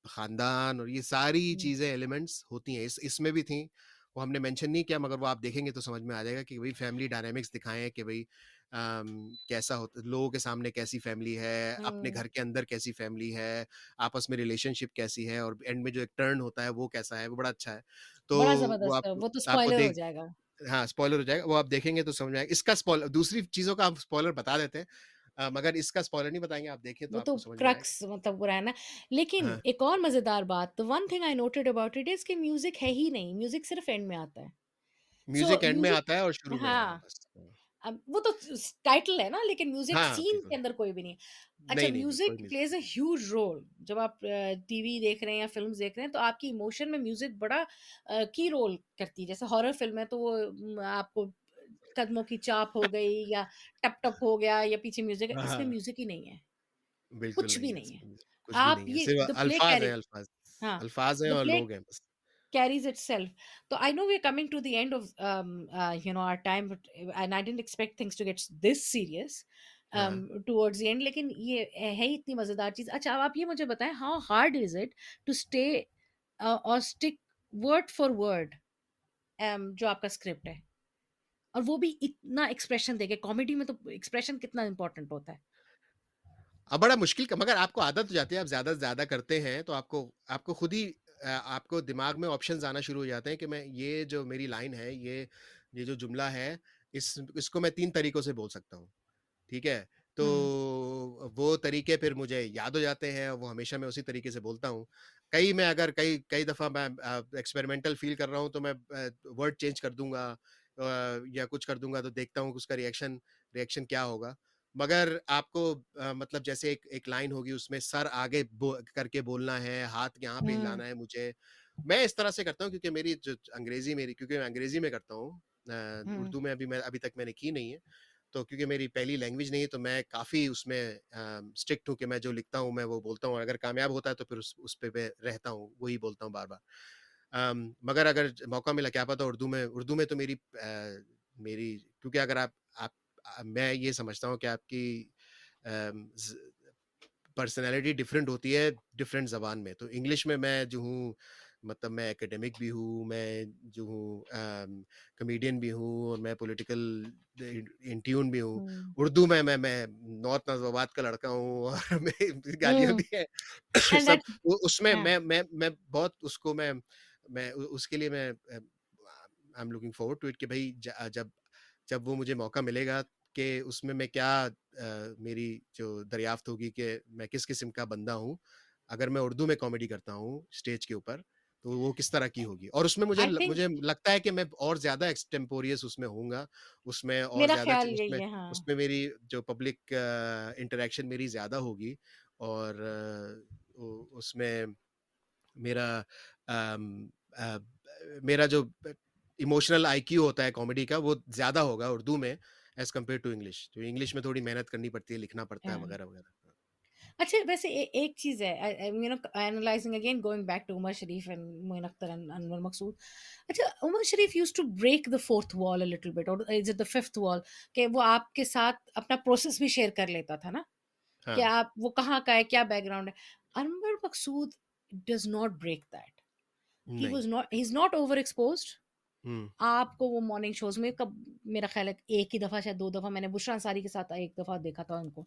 ख़ानदान और ये सारी हुँ, चीज़ें एलिमेंट्स होती हैं। इसमें भी थीं, वो हमने मेंशन नहीं किया मगर वो आप देखेंगे तो समझ में आ जाएगा कि भई फैमिली डायनामिक्स दिखाएँ हैं कि भई कैसा होता लोगों के सामने कैसी फैमिली है, अपने हुँ। घर के अंदर कैसी फैमिली है, आपस में रिलेशनशिप कैसी है और एंड में जो एक टर्न होता है वो कैसा है, वो बड़ा अच्छा है। तो बड़ा वो ज़बरदस्त है, आपको वो तो आपको स्पॉइलर हो देख जाएगा। हाँ, स्पॉइलर हो जाएगा, वो आप देखेंगे तो समझ में आएगा। इसका दूसरी चीज़ों का हम स्पॉइलर बता देते हैं मगर इसका स्पॉइलर नहीं बताएँगे, आप देखें तो वो तो आपको समझ में आएगा। क्रक्स मतलब पूरा है ना। लेकिन हाँ, एक और मज़ेदार बात, the one thing I noted about it is कि म्यूज़िक है ही नहीं, म्यूज़िक सिर्फ़ एंड में आता है। सो म्यूज़िक एंड में म्यूज़िक आता है और शुरू में है हाँ, बस। अब वो तो टाइटल है ना लेकिन म्यूज़िक हाँ, सीन के बिल्कुल। अंदर कोई भी नहीं है। अच्छा नहीं, नहीं, नहीं, कोई music music plays a huge role जब आप टीवी देख रहे हैं या फ़िल्म्स देख रहे हैं तो आपकी इमोशन में म्यूज़िक बड़ा की रोल करती है। जैसे हॉरर फ़िल्म है तो वो आपको कदमों की चाप हो गई या टप-टप हो गया या पीछे म्यूज़िक है, हाँ, इसमें हाँ, म्यूज़िक ही नहीं है, बिल्कुल कुछ भी नहीं है नहीं है। इसमें म्यूज़िक, कुछ भी आप नहीं है, ये सिर्फ़ द प्ले अल्फ़ाज़ हैं कैरी अल्फ़ाज़। हाँ, अल्फ़ाज़ हैं द और प्ले लोग हैं बस। carries itself. So I know we're coming to the end of our time, and I didn't expect things to get this serious हाँ। towards the end. लेकिन ये है ही इतनी मजेदार चीज। अच्छा अब आप ये मुझे बताएं, how hard is it to stay or stick word for word जो आपका स्क्रिप्ट है और वो भी इतना एक्सप्रेशन देके। कॉमेडी में तो एक्सप्रेशन कितना इंपॉर्टेंट होता है। बड़ा मुश्किल का मगर आपको आदत हो जाती है, आप ज़्यादा से ज़्यादा करते हैं, तो आपको आपको खुद ही आपको दिमाग में ऑप्शंस आना शुरू हो जाते हैं कि मैं ये जो मेरी लाइन है, ये जो जुमला है, इसको मैं 3 तरीकों से बोल सकता हूँ, ठीक है? तो हम्म वो तरीके फिर मुझे याद हो जाते हैं, वो हमेशा मैं उसी तरीके से बोलता हूँ। कई मैं अगर कई कई दफ़ा मैं एक्सपेरिमेंटल फ़ील कर रहा हूँ, तो मैं वर्ड चेंज कर दूँगा या कुछ कर दूँगा, तो देखता हूँ कि उसका रिएक्शन रिएक्शन क्या होगा। मगर आपको मतलब जैसे एक एक लाइन होगी उसमें सर आगे करके बोलना है, हाथ यहाँ पे हम्म हिलाना है मुझे। मैं इस तरह से करता हूँ क्योंकि मेरी जो अंग्रेज़ी मेरी क्योंकि मैं अंग्रेज़ी में करता हूँ हम्म उर्दू में अभी तक मैंने की नहीं है। तो क्योंकि मेरी पहली लैंग्वेज नहीं है तो मैं काफ़ी उसमें स्ट्रिक्ट हूँ कि मैं जो लिखता हूँ मैं वो बोलता हूँ और अगर कामयाब होता है तो फिर उस पे मैं रहता हूँ, वही बोलता हूँ बार-बार। मगर अगर मौका मिला क्या पता उर्दू में तो मेरी क्योंकि अगर आप मैं ये समझता हूँ कि आपकी अम, ज़ पर्सनैलिटी डिफरेंट होती है डिफरेंट ज़बान में। तो इंग्लिश में मैं जो हूँ मतलब मैं एकेडमिक भी हूँ, मैं जो हूँ कॉमेडियन भी हूँ और मैं पॉलिटिकल इन ट्यून भी हूँ। हम्म उर्दू में मैं नॉर्थ नाज़िबाबाद का लड़का हूँ और मैं गालियाँ हम्म भी हैं। एंड सब दैट उसमें हाँ मैं बहुत उसको मैं उसके लिए मैं I am looking forward to it कि भई जब जब वो मुझे मौका मिलेगा कि उसमें मैं क्या मेरी जो दरियाफ्त होगी कि मैं किस किस्म का बंदा हूँ, अगर मैं उर्दू में कॉमेडी करता हूँ स्टेज के ऊपर, तो वो किस तरह की होगी और उसमें आई थिंक मुझे लगता है कि मैं और ज़्यादा एक्सटेम्पोरियस उसमें होऊँगा, उसमें और मेरा ज़्यादा च ख्याल यही है हाँ। उसमें मेरी जो पब्लिक इंटरैक्शन मेरी ज़्यादा होगी और उसमें मेरा अम, अ, मेरा जो इमोशनल आईक्यू होता है कॉमेडी का वो ज़्यादा होगा उर्दू में एज़ कम्पेयर टू इंग्लिश। तो इंग्लिश में थोड़ी मेहनत करनी पड़ती है, लिखना पड़ता है हाँ। वगैरह-वगैरह। अच्छा वैसे एक चीज़ है analysing again going back to Umar Sharif and Moin Akhtar and Anwar Maqsood. अच्छा Umar Sharif used to break the fourth wall a little bit और is it the fifth wall कि वो आपके साथ अपना प्रोसेस भी शेयर कर लेता था ना? कि हाँ, आप वो कहाँ का है, क्या बैकग्राउंड है। Anwar Maqsood does not break that. नहीं। He is not overexposed. Hmm, आपको वो मॉर्निंग शोज़ में कब, मेरा ख़्याल है 1 ही दफ़ा शायद 2 दफ़ा मैंने बुशरा अंसारी के साथ 1 दफ़ा देखा था उनको।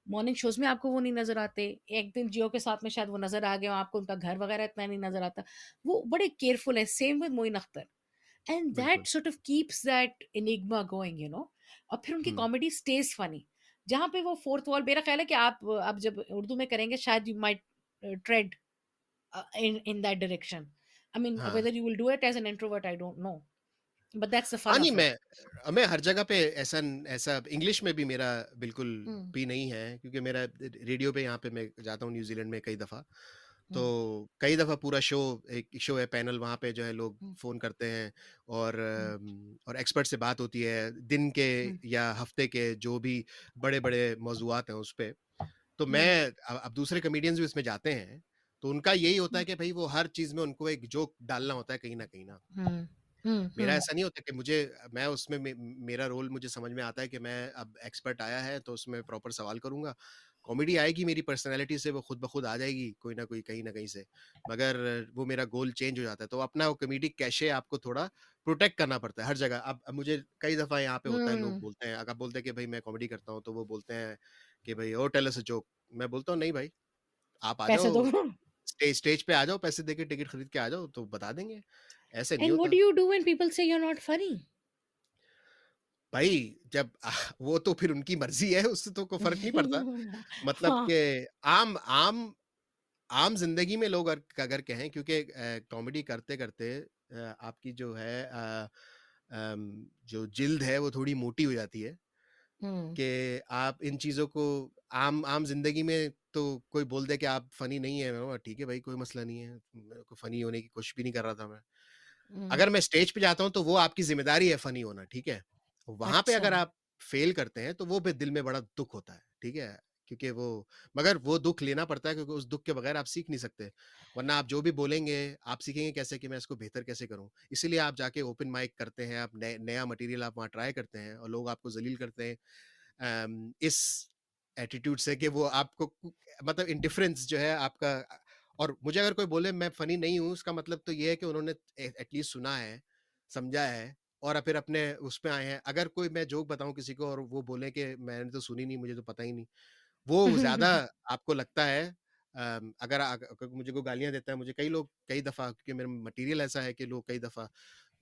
मॉर्निंग शोज़ में आपको वो नहीं नज़र आते। एक दिन जियो के साथ में शायद वो नज़र आ गए हों, आपको उनका घर वग़ैरह इतना नहीं नज़र आता। वो बड़े केयरफुल है, same with Moin Akhtar. And बिल्कुल। That sort of keeps that enigma going, you know. और फिर उनकी हुँ, कॉमेडी स्टेज़ फनी। जहाँ पे वो फोर्थ वॉल, मेरा ख़्याल है कि आप अब जब उर्दू में करेंगे शायद you might trade in that direction. I mean, हाँ। whether you will do it as an introvert, I don't know. But that's the हाँ, fun नहीं of it. मैं हर जगह पे ऐसा ऐसा इंग्लिश में भी मेरा बिल्कुल Mm, भी नहीं है क्योंकि मेरा रेडियो पे यहाँ पे मैं जाता हूँ न्यूज़ीलैंड में कई दफ़ा, mm, तो कई दफ़ा पूरा शो एक शो है पैनल वहाँ पे जो है लोग mm, फ़ोन करते हैं और mm, और एक्सपर्ट से बात होती है, दिन के mm, या हफ़्ते के जो भी बड़े-बड़े मौज़ूआत हैं उस पे। तो mm, मैं अब दूसरे कॉमेडियंस भी उसमें जाते हैं, तो उनका यही होता mm, है कि भई वो हर चीज़ में उनको एक जोक डालना होता है कहीं न कहीं ना। mm, mm, मेरा mm, ऐसा नहीं होता कि मुझे मैं उसमें मेरा रोल मुझे समझ में आता है कि मैं अब एक्सपर्ट आया है तो उसमें प्रॉपर सवाल करूँगा। कॉमेडी आएगी मेरी पर्सनैलिटी से वो खुद ब खुद आ जाएगी कोई न कोई कहीं न कहीं से। मगर वो मेरा गोल चेंज हो जाता है। तो अपना वो कॉमेडिक कैशे आपको थोड़ा प्रोटेक्ट करना पड़ता है हर जगह। अब मुझे कई दफ़ा यहाँ पे होता है लोग mm. बोलते हैं अगर आप बोलते हैं कि भई मैं कॉमेडी करता हूँ तो वो बोलते हैं कि भई ओह टेल अस अ जोक। मैं बोलता हूँ नहीं भाई, आप आ पैसे दो। जाओ स्टेज पे आ जाओ, पैसे देके टिकट खरीद के आ जाओ तो बता देंगे। ऐसे नहीं And what do होता। you do when people say you're not funny? भाई जब वो तो फिर उनकी मर्ज़ी है, उससे तो कोई फ़र्क नहीं पड़ता। मतलब हाँ। कि आम आम आम ज़िंदगी में लोग अगर कहें क्योंकि कॉमेडी करते-करते आपकी जो है जो जिल्द है वो थोड़ी मोटी हो जाती है हुँ, कि आप इन चीज़ों को आम आम ज़िंदगी में तो कोई बोल दे कि आप फ़नी नहीं है, मैं बोला ठीक है भाई कोई मसला नहीं है, मेरे को फ़नी होने की कोशिश भी नहीं कर रहा था मैं। हुँ। अगर मैं स्टेज पे जाता हूँ तो वो आपकी ज़िम्मेदारी है फ़नी होना, ठीक है? वहाँ पे अच्छा। अगर आप फ़ेल करते हैं तो वो फिर दिल में बड़ा दुःख होता है, ठीक है? क्योंकि वो मगर वो दुःख लेना पड़ता है क्योंकि उस दुःख के बगैर आप सीख नहीं सकते। वरना आप जो भी बोलेंगे, आप सीखेंगे कैसे कि मैं इसको बेहतर कैसे करूँ? इसीलिए आप जाके ओपन माइक करते हैं, आप नया मटीरियल आप वहाँ ट्राई करते हैं और लोग आपको ज़लील करते हैं इस एटीट्यूड से कि वो आपको मतलब इंडिफरेंस जो है आपका और मुझे अगर कोई बोले मैं फनी नहीं हूँ उसका मतलब तो ये है कि उन्होंने एटलीस्ट सुना है समझा है और फिर अपने उस पे आए हैं अगर कोई मैं जोक बताऊं किसी को और वो बोले कि मैंने तो सुनी नहीं मुझे तो पता ही नहीं वो ज्यादा आपको लगता है अगर मुझे को गालियां देता है मुझे कई लोग कई दफा क्योंकि मेरा मटेरियल ऐसा है कि लोग कई दफा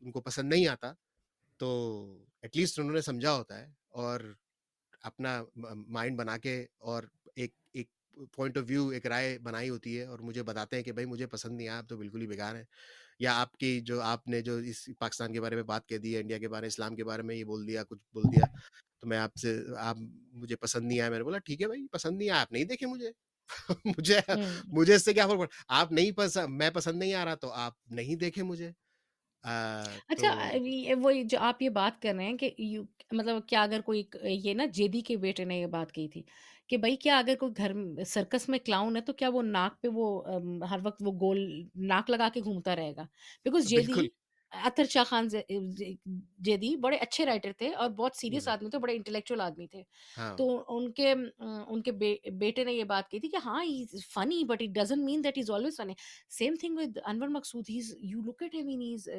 उनको पसंद नहीं आता तो एटलीस्ट उन्होंने समझा होता है और अपना माइंड बना के और एक एक पॉइंट ऑफ व्यू एक राय बनाई होती है और मुझे बताते हैं कि भाई मुझे पसंद नहीं आया आप तो बिल्कुल ही बेकार है या आपकी जो आपने जो इस पाकिस्तान के बारे में बात कह दी है इंडिया के बारे में इस्लाम के बारे में ये बोल दिया कुछ बोल दिया तो मैं आपसे आप मुझे पसंद नहीं आया मैंने बोला ठीक है भाई पसंद नहीं आया आप नहीं देखे मुझे मुझे हुँ। मुझे इससे क्या फर्क पड़ा आप नहीं पसंद मैं पसंद नहीं आ रहा तो आप नहीं देखे मुझे अच्छा, तो ये वही जो आप ये बात कर रहे हैं कि यू मतलब क्या अगर कोई ये ना जेदी के बेटे ने ये बात कही थी कि भाई क्या अगर कोई घर में सर्कस में क्लाउन है तो क्या वो नाक पे वो हर वक्त वो गोल नाक लगा के घूमता रहेगा? बिकॉज़ जेदी बिल्कुल अतर शाह खान जेदी बड़े अच्छे राइटर थे और बहुत सीरियस हम्म, आदमी थे, बड़े इंटेलेक्चुअल आदमी थे। हाँ तो उनके बेटे ने ये बात की थी कि हाँ, he is funny but it doesn't mean that he is always funny. Same thing with Anwar Maqsood, he is you look at him and he is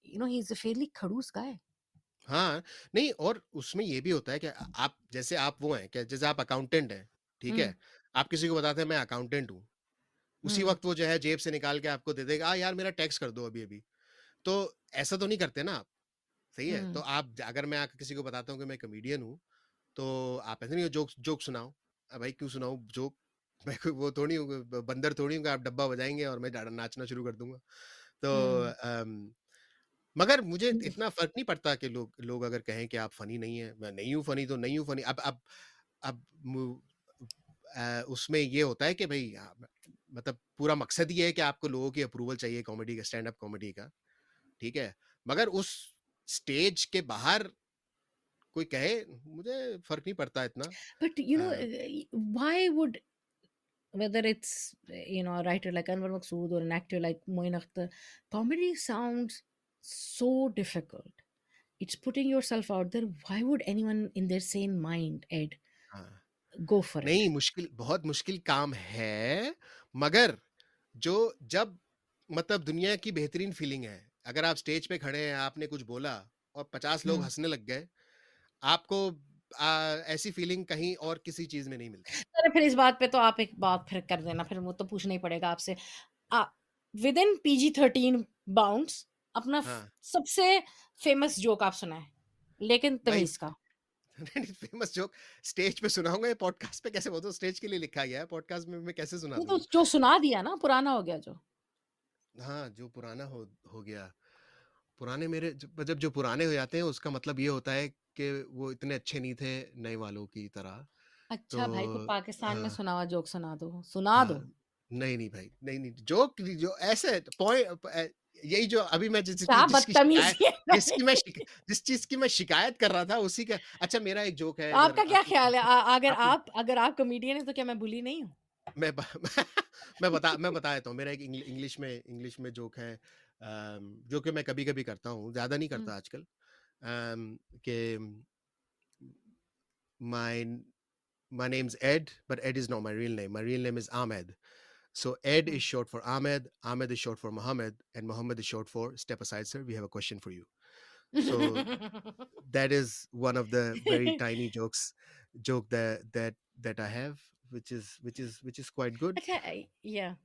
you know, he's a fairly खड़ूस guy. हाँ, नहीं और उसमें ये भी होता है कि आप जैसे आप वो हैं कि जैसे आप अकाउंटेंट हैं, ठीक हुँ, है? आप किसी को बताते हैं मैं अकाउंटेंट हूँ, उसी हुँ, वक़्त वो जो है जेब से निकाल के आपको दे देगा, यार मेरा टैक्स कर दो अभी-अभी।" तो ऐसा तो नहीं करते ना आप, सही है? तो हुँ। आप अगर मैं आके किसी को बताता हूँ कि मैं कॉमेडियन हूँ, तो आप ऐसे नहीं जोक जोक सुनाओ। भाई क्यों सुनाऊँ जोक? मैं कोई वो थोड़ी हूँ, बंदर थोड़ी हूँ कि आप डब्बा बजाएँगे और मैं नाचना शुरू कर दूँगा। तो हुँ। मगर मुझे इतना फ़र्क नहीं पड़ता कि लोग लोग अगर कहें कि आप फ़नी नहीं हैं, मैं नहीं हूँ फ़नी तो नहीं हूँ फ़नी। अब उसमें ये होता है कि भई मतलब पूरा मकसद ये है कि आपको लोगों की अप्रूवल चाहिए कॉमेडी का, स्टैंड अप कॉमेडी का, ठीक है? मगर उस स्टेज के बाहर कोई कहे, मुझे फ़र्क नहीं पड़ता इतना। But, you know, a, why would, whether it's, you know, a writer like Anwar Maqsood or an actor like Moin Akhtar, comedy sounds so difficult. It's putting yourself out there. Why would anyone in their sane mind, Ed, हाँ, go for it. नहीं, मुश्किल, बहुत मुश्किल काम है, मगर जो जब मतलब दुनिया की बेहतरीन फीलिंग है, अगर आप स्टेज पे खड़े हैं, आपने कुछ बोला और 50 लोग हुँ। हँसने लग गए, आपको ऐसी फीलिंग कहीं और किसी चीज़ में नहीं मिलती। अरे फिर इस बात पे तो आप एक बात फिर कर देना, फिर वो तो पूछना ही पड़ेगा आपसे। अ, विदिन पीजी-13 बाउंड्स अपना हाँ, सबसे फेमस जोक आप सुनाएँ, लेकिन भाई तमीज़ का। नहीं, नहीं, फेमस जोक स्टेज पे सुनाऊँगा, ये पॉडकास्ट पे कैसे, वो तो स्टेज के लिए लिखा गया है, पॉडकास्ट में मैं कैसे सुना नहीं तो दूँगा? जो सुना दिया ना, पुराना हो गया जो। हाँ, जो पुराना हो गया, पुराने मेरे जब जो पुराने हो जाते हैं, उसका मतलब ये होता है कि वो इतने अच्छे नहीं थे नए वालों की तरह। अच्छा भाई, कोई तो पाकिस्तान में हाँ, सुना हुआ जोक सुना दो, सुना हाँ। दो। नहीं, नहीं भाई, नहीं, नहीं, जोक जो ऐसे यही जो अभी मैं क्या बदतमीज़ी है भाई। जिस चीज़ की मैं शिकायत कर रहा था, उसी का। अच्छा, मेरा एक जोक है, अगर आपका क्या आपको ख़्याल है अगर आपको आप कॉमेडियन हैं तो क्या मैं बुली नहीं हूँ? मैं ब मैं बता देता हूँ। मेरा एक इंग्लिश में जोक है, जो कि मैं कभी-कभी करता हूँ, ज़्यादा नहीं हुँ, करता आजकल। कि my My name's Ed, but Ed is not my real name. My real name is Ahmed. So Ed hmm. is short for Ahmed, Ahmed is short for Muhammad, and Muhammad is short for step aside, sir. We have a question for you. So that is one of the very tiny joke that I have, which is quite good. अच्छा या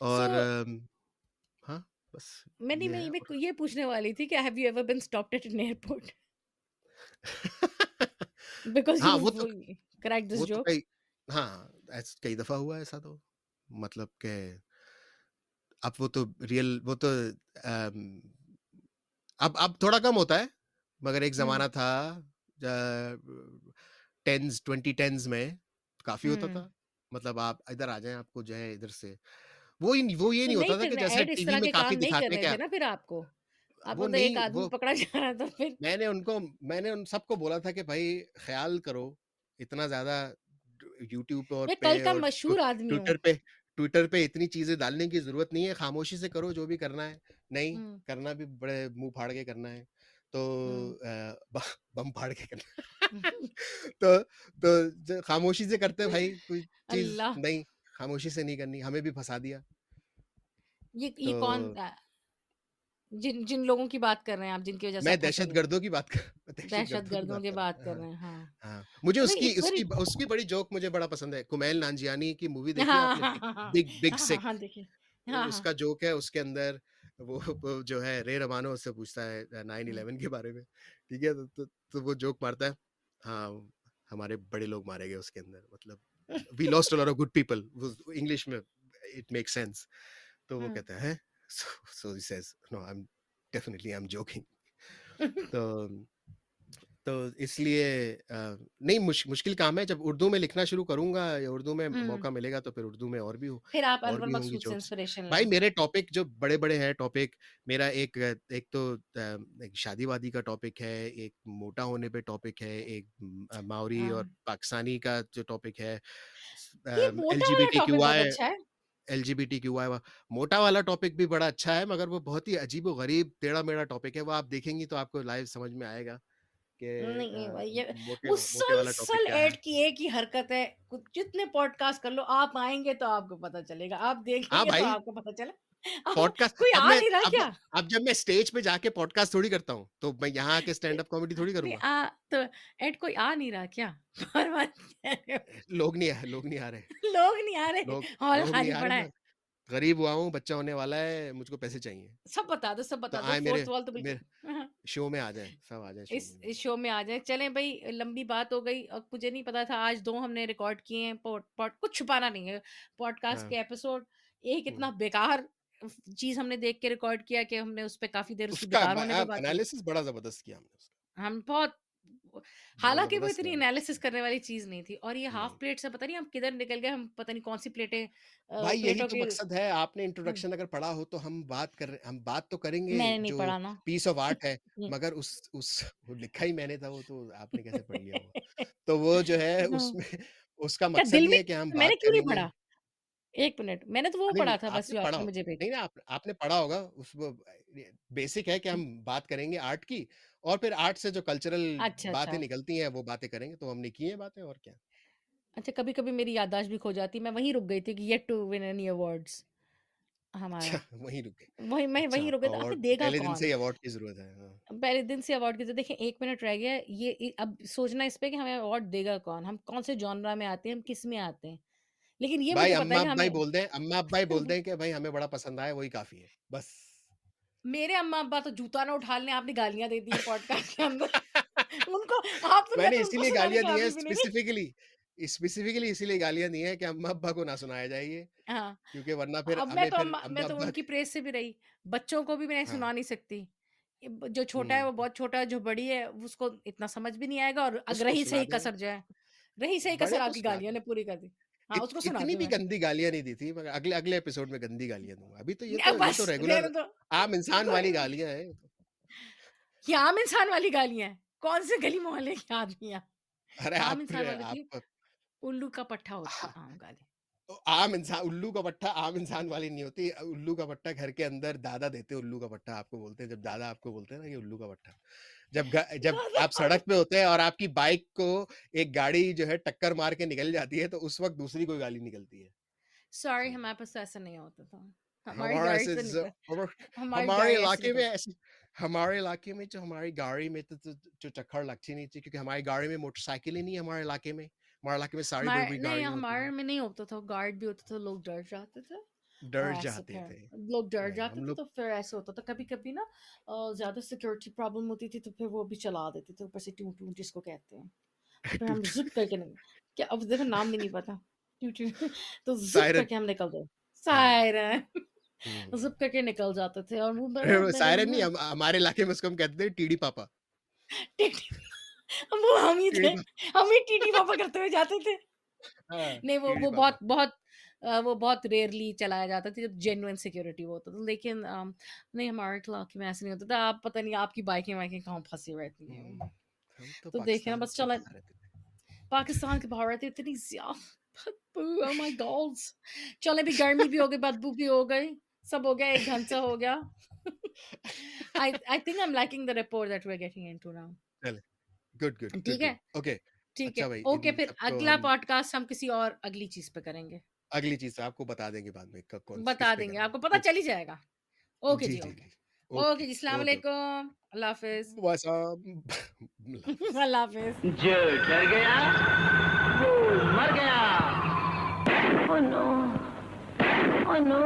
सो और हाँ, बस मैंने ये मैं है। मैं और ये पूछने वाली थी कि have you ever been stopped at an airport because हाँ, यू क्रैक्ड दिस वो तो जोक? कई, हाँ, कई दफा हुआ है ऐसा तो, मतलब कि अब वो तो रियल, वो तो अम, अब थोड़ा कम होता है, मगर एक हुँ, ज़माना था, 10s 2010s में काफ़ी होता हुँ। था। मतलब आप इधर आ जाएँ, आपको जो है इधर से वो ये तो नहीं नहीं होता था फिर कि जैसे ऐड इस टीवी तरह में के काफ़ी काम नहीं कर दिखाते हैं रहे थे क्या, ना फिर आपको? वो आपको तो एक नहीं, आदमी वो पकड़ा जा रहा था फिर। मैंने उन सबको बोला था कि भाई ख़्याल करो, इतना ज़्यादा यूट्यूब मैं पे कल का और मशहूर आदमी हूँ। ट्विटर पे ट्विटर पे इतनी चीज़ें डालने की ज़रूरत नहीं है, खामोशी से करो जो भी करना है। नहीं, हुँ, करना भी बड़े मुँह फाड़ के करना है, तो हुँ। ब बम फाड़ के करना है। तो ज खामोशी से करते भाई, कोई चीज़ अल्लाह! नहीं, खामोशी से नहीं करनी, हमें भी फँसा दिया। ये कौन तो जिन जिन लोगों की बात कर रहे हैं आप जिनकी वज़ह से मैं आप फँसे हुए हैं? दहशतगर्दों की बात कर दहशतगर्दों की दहशतगर्दों बात की कर बात रहा हूँ। कर हाँ, रहे हैं, हाँ। हाँ। मुझे नहीं उसकी इट्स वेरी उसकी उसकी बड़ी जोक मुझे बड़ा पसंद है। कुमाइल नांजियानी की मूवी देखी है हाँ, आपने? हाँ, बिग हाँ, हाँ। बिग बिग हाँ, हाँ, सिक। हाँ, देखिए। हाँ, हाँ। उसका जोक है, उसके अंदर वो जो है रे रमानो उससे पूछता है हुँ। 9/11 के बारे में, ठीक है? तो वो जोक मारता है, हाँ, हमारे बड़े लोग मारे गए उसके अंदर, मतलब we lost a lot of good people, वो इंग्लिश में इट मेक्स सेंस। तो वो हुँ। कहता है, so he says, no I am joking. तो इसलिए नहीं, मुश्किल काम है। जब उर्दू में लिखना शुरू करूँगा या उर्दू में हुँ। मौका मिलेगा तो फिर उर्दू में फिर आप और अनवर भी होंगी मकसूद से जोक्स। इंस्पिरेशन भाई लें। मेरे टॉपिक जो बड़े-बड़े हैं टॉपिक, मेरा एक तो एक शादी-वादी का टॉपिक है, एक मोटा होने पे टॉपिक है, एक माओरी और हाँ। पाकिस्तानी का जो टॉपिक है, ये मोटा वाला टॉपिक बहुत एलजीबीटीक्यूआई अच्छा है। एलजीबीटीक्यूआई वा मोटा वाला टॉपिक भी बड़ा अच्छा है, मगर वो बहुत ही अजीब-ओ-गरीब, टेढ़ा-मेढ़ा टॉपिक है। वो आप देखेंगी तो आपको लाइव समझ में आएगा कि नहीं भाई ये मोटे वाला टॉपिक मुसलसल क्या है। ऐड की एक ही हरकत है। जितने पॉडकास्ट कर लो आप आएँगे तो आपको पता चलेगा। आप हाँ देखेंगे तो भाई, आपको पता चला। पॉडकास्ट कोई आ नहीं रहा क्या? अब जब मैं स्टेज पे जाके पॉडकास्ट थोड़ी करता हूँ, तो मैं यहाँ आके स्टैंड अप कॉमेडी थोड़ी नहीं करूँगा। तो ऐड कोई आ नहीं रहा क्या? बार-बार कह रहे हो। लोग नहीं आ रहे, लोग नहीं आ रहे, हॉल लोग नहीं खाली आ रहे। पड़ा मैं है। गरीब हुआ हूँ, बच्चा होने वाला है, मुझको पैसे चाहिए। सब तो बता दो, आए फोर्थ वॉल तो मेरे बिल्कुल हाँ, शो में आ जाएँ, सब आ जाएँ शो में इस मेरे। शो में आ जाएँ। चलें भई लंबी बात हो गई मुझे नहीं पता था आज 2 हमने रिकॉर्ड किए हैं पॉड पॉड कुछ छुपाना नहीं है। पॉडकास्ट हाँ, के एपिसोड एक हुँ। इतना बेकार चीज़ हमने देख के रिकॉर्ड किया कि हमने उस पे काफ़ी देर उसकी उसका बेकार होने पे बात करी। एनालिसिस बड़ा ज़बरदस्त किया हमने उसका, हम बहुत बड़ा हालाँकि वो ज़बरदस्त इतनी एनालिसिस एनालिसिस किया। करने वाली चीज़ नहीं थी और ये हाफ नहीं। प्लेट से पता नहीं हम किधर निकल गए, हम पता नहीं कौन-सी भाई यही प्लेटों तो की मकसद है, आपने हुँ, इंट्रोडक्शन अगर पढ़ा हो तो हम बात तो करेंगे मैंने नहीं जो पढ़ा ना। पीस ऑफ आर्ट है, हुँ। मगर उस वो लिखा ही मैंने था, वो तो आपने कैसे पढ़ लिया होगा। तो वो जो है हाँ, उसमें उसका क्या मकसद दिल ये में है कि हम मैंने बात क्यों नहीं करेंगे। पढ़ा? 1 मिनट, मैंने तो वो नहीं, नहीं, पढ़ा था बस आपने जो पढ़ा आपने हो, मुझे नहीं, नहीं, आपने पढ़ा होगा, उस वो बेसिक है कि हुँ, हम बात करेंगे आर्ट की, और फिर आर्ट से जो कल्चरल अच्छा, बातें अच्छा। निकलती हैं, वो बातें करेंगे, तो हमने की हैं बातें, और क्या। अच्छा, कभी-कभी मेरी याददाश्त भी खो जाती है, मैं वहीं रुक गई थी कि yet to win any awards अच्छा, हमारा। वहीं रुक गए। वही मैं अच्छा, वहीं रुक गई आपको थी, अबे अवार्ड देगा पहले दिन से कौन? ही अवार्ड की ज़रूरत है। हाँ। पहले दिन से अवार्ड के तो देखिए 1 मिनट रह गया है, अब सोचना इस पे कि हमें अवार्ड देगा कौन? हम कौन से जॉनरा में आते हैं, हम किस में आते हैं? लेकिन ये भाई मुझे पता है कि अम्मा-अब्बाई हमें बोल दें अम्मा-अब्बाई बोल दें कि भाई हमें बड़ा पसंद आया वही काफ़ी है, बस। मेरे अम्मा-अब्बा तो जूता ना उठा लें, आपने गालियाँ दे दी हैं पॉडकास्ट के अंदर। उनको आप तो मैं मैंने तो उनको इसीलिए सुनाने गालियाँ के दी हैं काबिल भी नहीं रही। स्पेसिफिकली इसीलिए गालियाँ दी हैं कि अम्मा-अब्बा को ना सुनाया जाए ये, हाँ, क्योंकि वरना फिर अब हमें फिर मैं तो अम्मा-अब्बा उनकी प्रेज़ से भी रही। बच्चों को भी मैं हाँ, सुना नहीं सकती। जो छोटा है हुँ, वो बहुत छोटा है, जो बड़ी है उसको इतना समझ भी नहीं आएगा, और उसको रही सुना सही दें, कसर जो है, रही सही बड़े कसर को आपकी सुना गालियों दें। ने पूरी कर दी। हाँ, उसको सुना इतनी दूँ भी मैं। गंदी गालियाँ नहीं दी थी, मगर अगले अगले एपिसोड में गंदी गालियाँ दूँगा। अभी तो ये तो बस रेगुलर रहने दो। आम इंसान वाली गालियाँ हैं। ये आम इंसान वाली गालियाँ हैं। कौन से गली मोहल्ले के आदमी हैं? अरे आम आप इंसान वाली थी, आप उल्लू का पट्ठा होती हाँ, है आम गाली। तो आम इंसान उल्लू का पट्टा आम इंसान वाली नहीं होती। उल्लू का पट्टा घर के अंदर दादा देते हैं, उल्लू का पट्टा आपको बोलते हैं। जब दादा आपको बोलते हैं ना, ये उल्लू का पट्टा। जब आप दादा सड़क पे होते हैं और आपकी बाइक को एक गाड़ी जो है टक्कर मार के निकल जाती है, तो उस वक़्त दूसरी कोई गाली निकलती है। सॉरी, हुँ। हमारे पास तो ऐसा नहीं होता था। हमारी हमारा गाड़ी ऐसे तो ज निकल हमा हमारी हमारे गाड़ी ऐसे इलाके में निकलती। ऐसे हमारे इलाके में जो हमारी गाड़ी में तो चक्कर लगती नहीं थी, क्योंकि हमारी गाड़ी में मोटरसाइकिल ही नहीं है हमारे इलाके में। हमारे इलाके में सारी हमारे बड़ी-बड़ी नहीं, गाड़ियाँ होती हमारे हैं। में नहीं होता था, गार्ड भी होता था, लोग डर जाते थे। और डर ऐसे जाते थे। फिर लोग डर नहीं, जाते हम थे, लोग तो फिर ऐसे होता था कभी-कभी ना, ज़्यादा सिक्योरिटी प्रॉब्लम होती थी, तो फिर वो भी चला देते थे ऊपर से टू-टू जिसको कहते हैं। तो फिर हम टूट ज़िप करके क्या, अब देखो नाम भी नहीं पता। टू-टू तो ज़िप सायरन करके हम निकल गए। हाँ। सायरन हुँ। ज़िप करके निकल जाते थे, और वो अरे मेरे वो मेरे सायरन नहीं, में हमारे इलाके में उसको हम कहते थे टीडी पापा। टीटी वो हम ही टीडी थे। पा हम ही टीटी पापा करते हुए जाते थे। हाँ, नहीं, टीडी वो पापा। बहुत बहुत वो बहुत रेयरली चलाया जाता था, जब जेन्युइन सिक्योरिटी वो होता था। लेकिन नहीं, हमारे इलाके में ऐसा नहीं होता था। आप पता नहीं आपकी बाइकें वाइकें कहाँ फंसी रहती हुँ, हैं। हम तो तो देखिए ना, पाकिस्तान बस के चला बाहर रहते थे। पाकिस्तान के बाहर रहते, इतनी बदबू, ओह माय गॉड्स। चलें, भी गर्मी भी हो गई, बदबू भी हो गई, सब हो गया, 1 घंटा हो गया। I think I am liking the report that we are getting into now. चलें, गुड, गुड, गुड, ठीक है? गुड। ओके, ठीक है। अच्छा भाई ओके, इन फिर सबको अगला हम पॉडकास्ट हम किसी और अगली चीज़ पे करेंगे। अगली चीज़ आपको बता देंगे बाद में कब कौन किस बता पे देंगे, करना आपको है। पता ओके, चल ही जाएगा। ओके जी, जी, जी, ओके। जी। ओके, ओके जी, अस्सलाम ओके। वालेकुम। अल्लाह हाफ़िज़। वासाब अल्लाह हाफ़िज़। अल्लाह हाफ़िज़। जो डर गया वो मर गया। Oh no. Oh no.